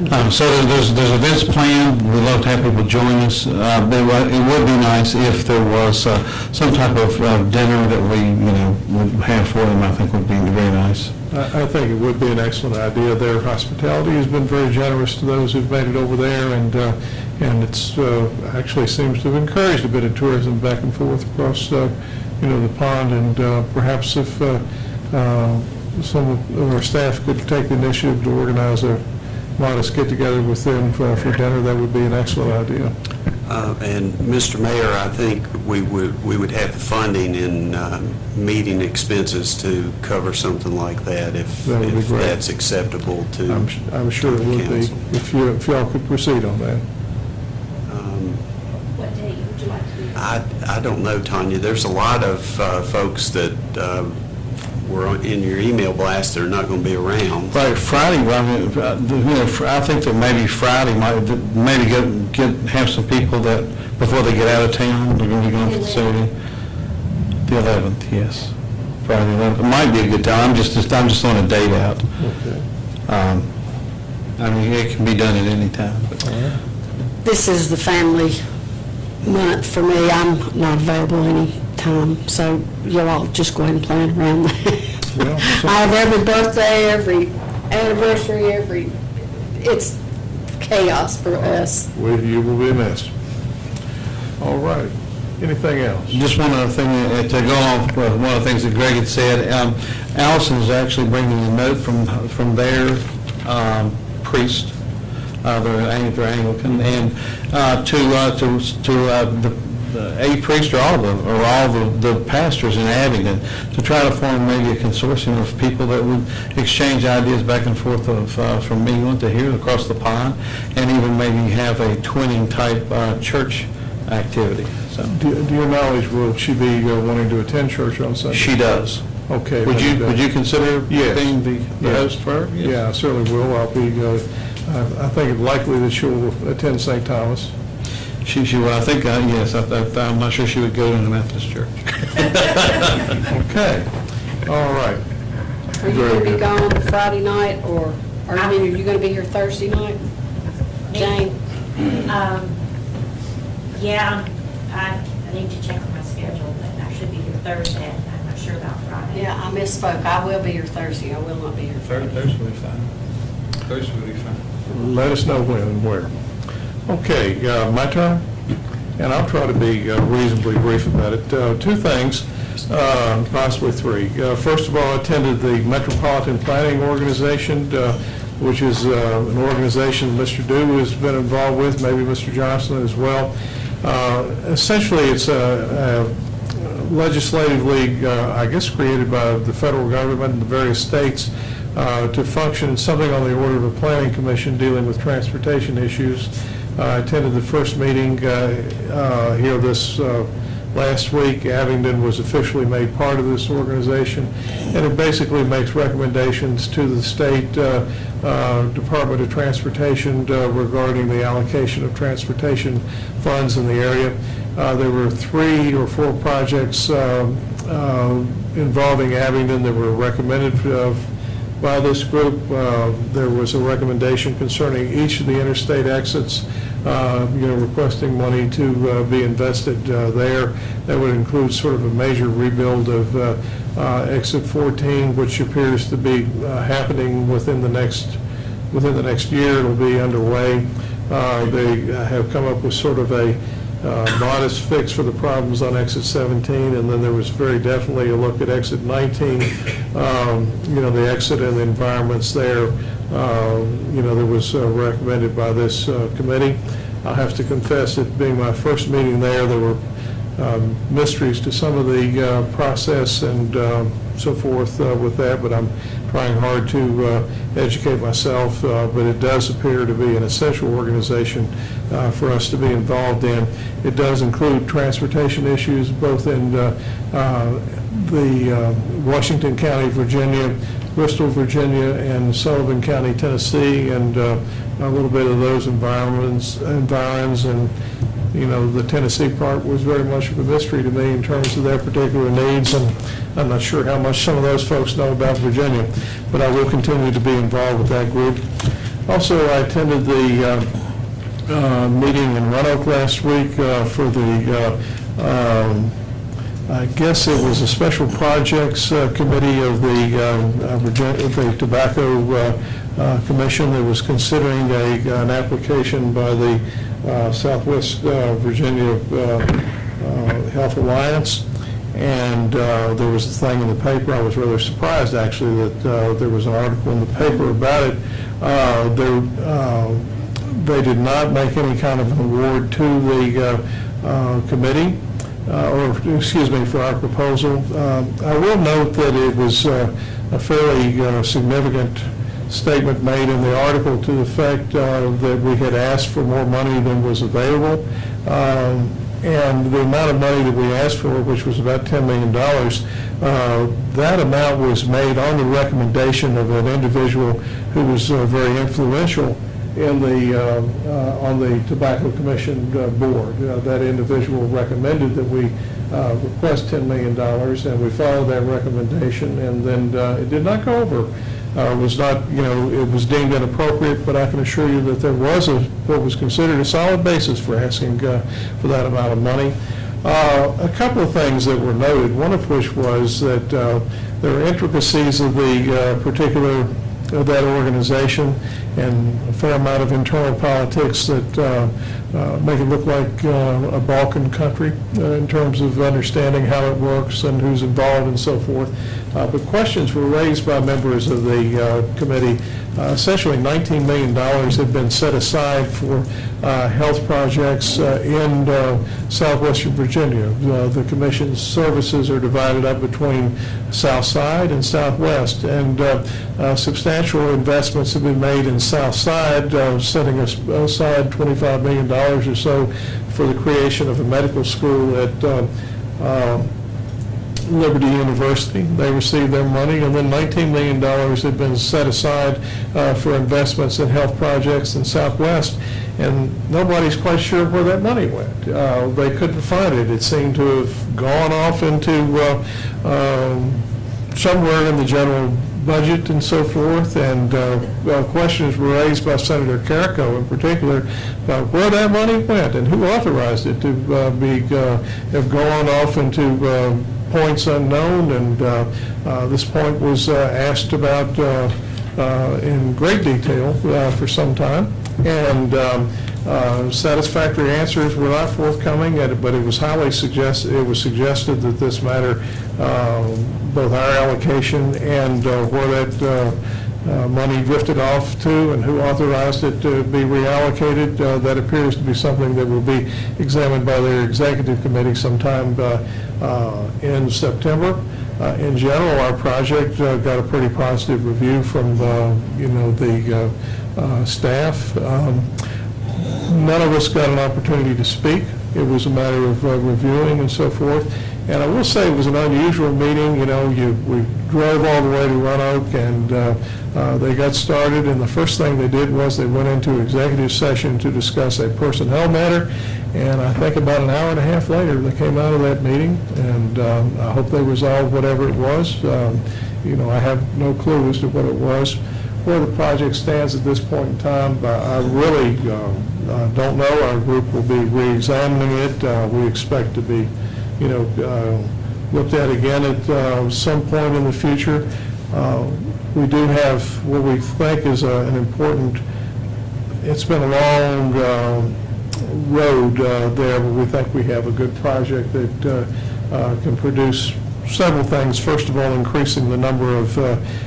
there's events planned. We'd love to have people join us. It would be nice if there was some type of dinner that we would have for them. I think would be very nice. I think it would be an excellent idea. Their hospitality has been very generous to those who've made it over there, and it's actually seems to have encouraged a bit of tourism back and forth across the pond. And perhaps if some of our staff could take the initiative to organize a modest get-together with them for dinner, that would be an excellent idea. And Mr. Mayor, I think we would have the funding in meeting expenses to cover something like that if that's acceptable to. I'm sure it would be if y'all could proceed on that. What date would you like to do? I don't know, Tanya. There's a lot of folks that were in your email blast that are not going to be around. Right, Friday. I think that maybe Friday might have some people that before they get out of town, they're going to be going to the facility. The 11th, yes, Friday 11th. It might be a good time. I'm just throwing a date out. Okay. It can be done at any time. This is the family month for me. I'm not available any time, so you'll all just go ahead and plan around that. Well, I have every birthday, every anniversary, it's chaos for us. Well, you will be missed. All right. Anything else? Just one other thing to go off with one of the things that Greg had said. Allison is actually bringing a note from their priest, their Anglican, and to a priest or all the pastors in Abingdon to try to form maybe a consortium of people that would exchange ideas back and forth from England to here across the pond, and even maybe have a twinning type church activity. So, to your knowledge, will she be wanting to attend church on Sunday? She does. Okay. Would you consider being the host for her? Yes. Yeah, I certainly will. I'll be. I think it's likely that she'll attend St. Thomas. She will. I think yes. I'm not sure she would go to the Methodist church. Okay. All right. Are you going to be gone Friday night, or are you going to be here Thursday night? Jane? Yeah, I need to check on my schedule, but I should be here Thursday. I'm not sure about Friday. Yeah, I misspoke. I will be here Thursday. I will not be here Friday. Thursday will be fine. Thursday will be fine. Let us know when and where. Okay, my turn, and I'll try to be reasonably brief about it. Two things, possibly three. First of all, I attended the Metropolitan Planning Organization, which is an organization Mr. Dew has been involved with, maybe Mr. Johnson as well. Essentially, it's a legislative league, I guess, created by the federal government and the various states to function something on the order of a planning commission dealing with transportation issues. I attended the first meeting here this last week. Abingdon was officially made part of this organization, and it basically makes recommendations to the state Department of Transportation regarding the allocation of transportation funds in the area. There were 3 or 4 projects involving Abingdon that were recommended by this group. There was a recommendation concerning each of the interstate exits, requesting money to be invested there. That would include sort of a major rebuild of exit 14, which appears to be happening within the next year. It'll be underway. They have come up with sort of a modest fix for the problems on exit 17, and then there was very definitely a look at exit 19, the exit and the environments there, that was recommended by this committee. I have to confess, it being my first meeting there were mysteries to some of the process and so forth with that, but I'm trying hard to educate myself, but it does appear to be an essential organization for us to be involved in. It does include transportation issues both in the Washington County, Virginia, Bristol, Virginia, and Sullivan County, Tennessee, and a little bit of those environs, and the Tennessee part was very much of a mystery to me in terms of their particular needs, and I'm not sure how much some of those folks know about Virginia, but I will continue to be involved with that group. Also, I attended the meeting in Roanoke last week for the, I guess it was a special projects committee of the Tobacco Commission that was considering an application by the Southwest Virginia Health Alliance. And there was a thing in the paper, I was rather surprised actually that there was an article in the paper about it. They did not make any kind of an award to the committee, or excuse me, for our proposal. I will note that it was a fairly significant statement made in the article to the effect that we had asked for more money than was available. And the amount of money that we asked for, which was about $10 million, that amount was made on the recommendation of an individual who was very influential in on the Tobacco Commission board. That individual recommended that we request $10 million, and we followed that recommendation, and then it did not go over. It was not, it was deemed inappropriate, but I can assure you that there was what was considered a solid basis for asking for that amount of money. A couple of things that were noted, one of which was that there are intricacies of the particular of that organization and a fair amount of internal politics that make it look like a Balkan country in terms of understanding how it works and who's involved and so forth. But questions were raised by members of the committee. Essentially, $19 million had been set aside for health projects in southwestern Virginia. The commission's services are divided up between South Side and Southwest, and substantial investments have been made in South Side, setting aside $25 million or so for the creation of a medical school at Liberty University. They received their money, and then $19 million had been set aside for investments in health projects in Southwest, and nobody's quite sure where that money went. They couldn't find it. It seemed to have gone off into somewhere in the general budget and so forth, and questions were raised by Senator Carrico in particular about where that money went and who authorized it to have gone off into points unknown, and this point was asked about in great detail for some time, and satisfactory answers were not forthcoming, but it was suggested that this matter, both our allocation and where that money drifted off to and who authorized it to be reallocated, that appears to be something that will be examined by their executive committee sometime in September. In general, our project got a pretty positive review from the staff. None of us got an opportunity to speak. It was a matter of reviewing and so forth. And I will say it was an unusual meeting. We drove all the way to Roanoke, and they got started, and the first thing they did was they went into executive session to discuss a personnel matter, and I think about an hour and a half later they came out of that meeting, and I hope they resolved whatever it was. I have no clue as to what it was. Where the project stands at this point in time, I really don't know. Our group will be re-examining it. We expect to be looked at again at some point in the future. We do have what we think is an important, it's been a long road there, but we think we have a good project that can produce several things. First of all, increasing the number of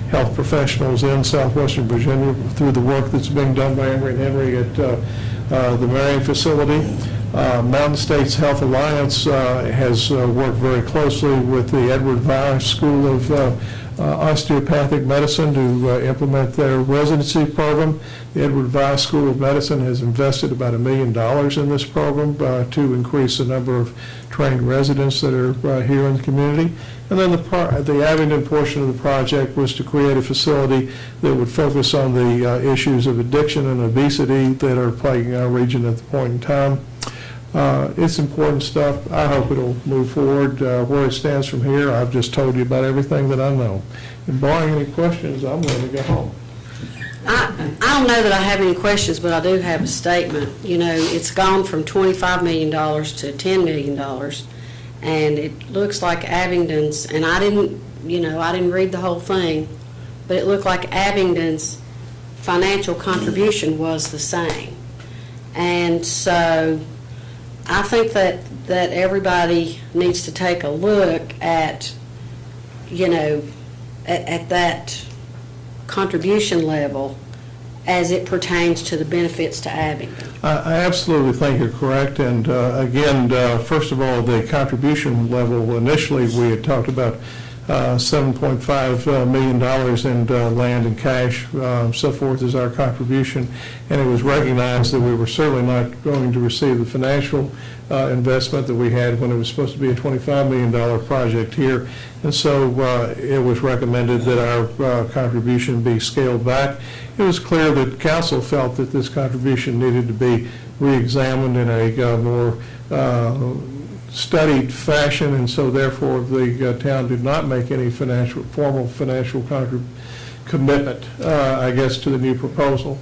health professionals in southwestern Virginia through the work that's being done by Emory & Henry at the Marion facility. Mountain States Health Alliance has worked very closely with the Edward Vire School of Osteopathic Medicine to implement their residency program. The Edward Vire School of Medicine has invested about $1 million in this program to increase the number of trained residents that are here in the community. And then the Abingdon portion of the project was to create a facility that would focus on the issues of addiction and obesity that are plaguing our region at the point in time. It's important stuff. I hope it'll move forward. Where it stands from here, I've just told you about everything that I know. And barring any questions, I'm going to go home. I don't know that I have any questions, but I do have a statement. You know, it's gone from $25 million to $10 million, and it looks like Abingdon's, and I didn't read the whole thing, but it looked like Abingdon's financial contribution was the same. And so I think that everybody needs to take a look at, at that contribution level as it pertains to the benefits to Abingdon. I absolutely think you're correct. And again, first of all, the contribution level, initially we had talked about $7.5 million in land and cash, so forth as our contribution, and it was recognized that we were certainly not going to receive the financial investment that we had when it was supposed to be a $25 million project here, and so it was recommended that our contribution be scaled back. It was clear that council felt that this contribution needed to be re-examined in a more studied fashion, and so therefore the town did not make any formal financial commitment, I guess, to the new proposal.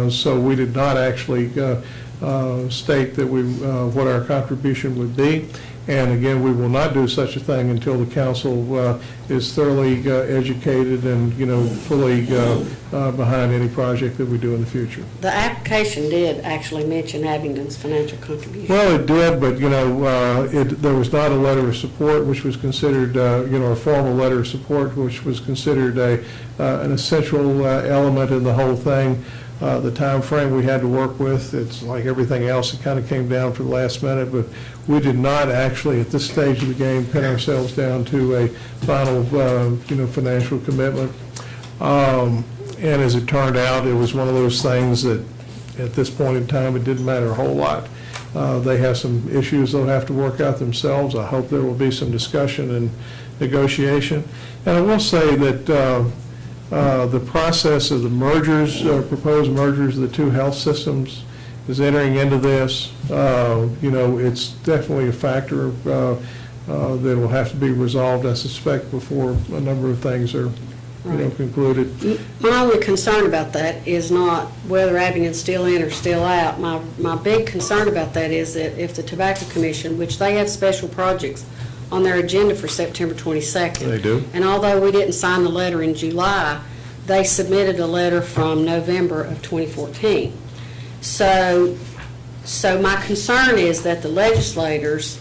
So we did not actually state that what our contribution would be. And again, we will not do such a thing until the council is thoroughly educated and, fully behind any project that we do in the future. The application did actually mention Abingdon's financial contribution. Well, it did, but, there was not a letter of support, which was considered, a formal letter of support, which was considered an essential element in the whole thing. The time frame we had to work with, it's like everything else, it kind of came down for the last minute, but we did not actually, at this stage of the game, pin ourselves down to a final, financial commitment. And as it turned out, it was one of those things that, at this point in time, it didn't matter a whole lot. They have some issues they'll have to work out themselves. I hope there will be some discussion and negotiation. And I will say that the process of the mergers, proposed mergers of the two health systems is entering into this. It's definitely a factor that will have to be resolved, I suspect, before a number of things are, concluded. My only concern about that is not whether Abingdon's still in or still out. My big concern about that is that if the Tobacco Commission, which they have special projects on their agenda for September 22nd. They do. And although we didn't sign the letter in July, they submitted a letter from November of 2014. So my concern is that the legislators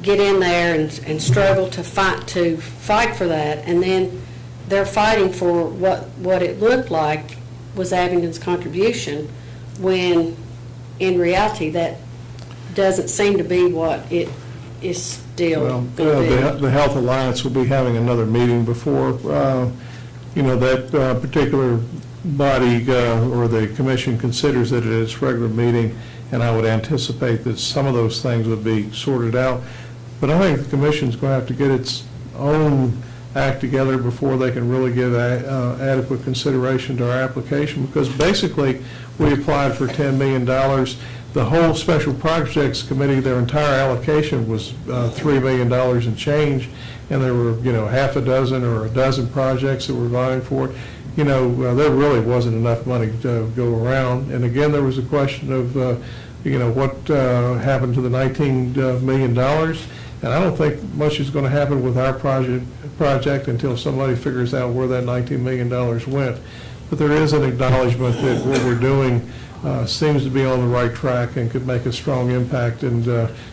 get in there and struggle to fight for that, and then they're fighting for what it looked like was Abingdon's contribution, when in reality that doesn't seem to be what it is still going to be. The Health Alliance will be having another meeting before, that particular body or the commission considers it at its regular meeting, and I would anticipate that some of those things would be sorted out. But I think the commission's going to have to get its own act together before they can really give adequate consideration to our application, because basically we applied for $10 million. The whole Special Projects Committee, their entire allocation was $3 million and change, and there were, half a dozen or a dozen projects that were vying for it. There really wasn't enough money to go around. And again, there was a question of, what happened to the $19 million. And I don't think much is going to happen with our project until somebody figures out where that $19 million went. But there is an acknowledgement that what we're doing seems to be on the right track and could make a strong impact in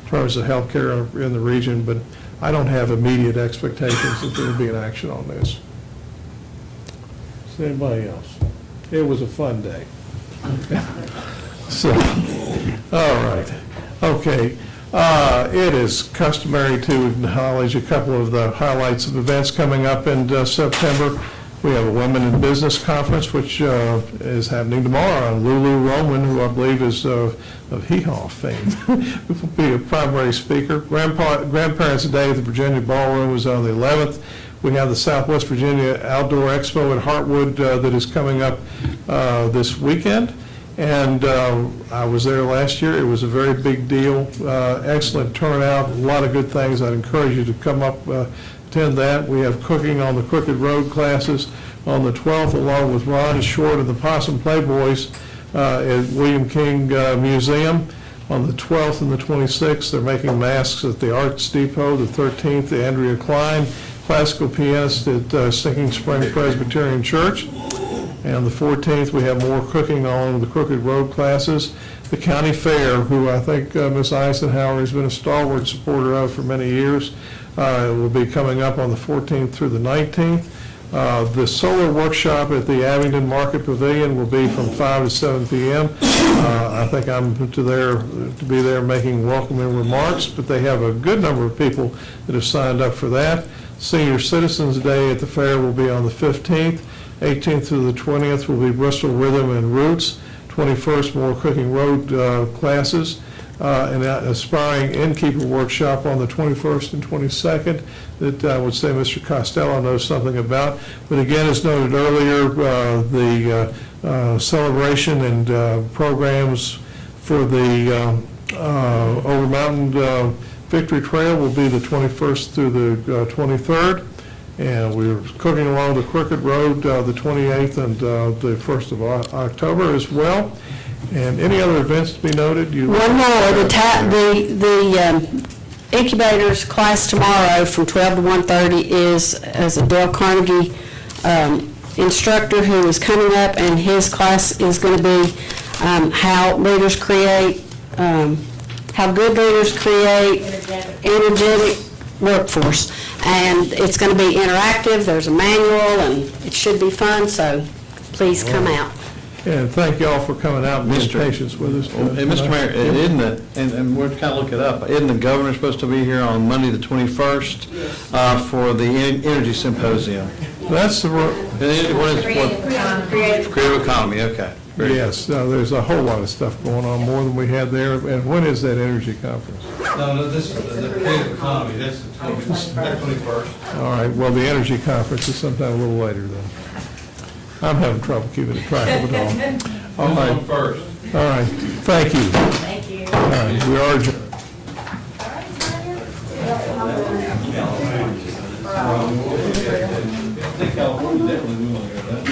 terms of health care in the region. But I don't have immediate expectations that there will be an action on this. Is there anybody else? It was a fun day. So, all right. Okay. It is customary to acknowledge a couple of the highlights of events coming up in September. We have a Women in Business Conference, which is happening tomorrow, and Lulu Roman, who I believe is of Hee Haw fame, will be a primary speaker. Grandparents' Day at the Virginia Ballroom is on the 11th. We have the Southwest Virginia Outdoor Expo at Hartwood that is coming up this weekend. And I was there last year. It was a very big deal. Excellent turnout, a lot of good things. I'd encourage you to come up, attend that. We have cooking on the Crooked Road classes on the 12th, along with Ron Short and the Possum Playboys at William King Museum. On the 12th and the 26th, they're making masks at the Arts Depot. The 13th, the Andrea Klein, classical pianist at Sinking Spring Presbyterian Church. And the 14th, we have more cooking on the Crooked Road classes. The County Fair, who I think Ms. Eisenhower has been a stalwart supporter of for many years, will be coming up on the 14th through the 19th. The solar workshop at the Abingdon Market Pavilion will be from 5 to 7 p.m. I think I'm to be there making welcoming remarks, but they have a good number of people that have signed up for that. Senior Citizens Day at the fair will be on the 15th. 18th through the 20th will be Bristol Rhythm and Roots. 21st, more Cooking Road classes. An aspiring innkeeper workshop on the 21st and 22nd that I would say Mr. Costello knows something about. But again, as noted earlier, the celebration and programs for the Over Mountain Victory Trail will be the 21st through the 23rd. And we're cooking along the Crooked Road the 28th and the 1st of October as well. And any other events to be noted? One more, the incubators class tomorrow from 12 to 1:30 is as a Dale Carnegie instructor who is coming up, and his class is going to be how leaders create, how good leaders create energetic workforce. And it's going to be interactive. There's a manual, and it should be fun, so please come out. And thank you all for coming out and being patient with us. Hey, Mr. Mayor, isn't it, and we're kind of looking it up, isn't the governor supposed to be here on Monday the 21st for the Energy Symposium? That's the... Creative economy, okay. Yes, there's a whole lot of stuff going on, more than we had there. And when is that energy conference? No, this is the creative economy, that's the 21st. All right, well, the energy conference is sometime a little later then. I'm having trouble keeping track of it all. All right. First. All right, thank you. Thank you. All right, we are adjourned. I think California definitely will go that.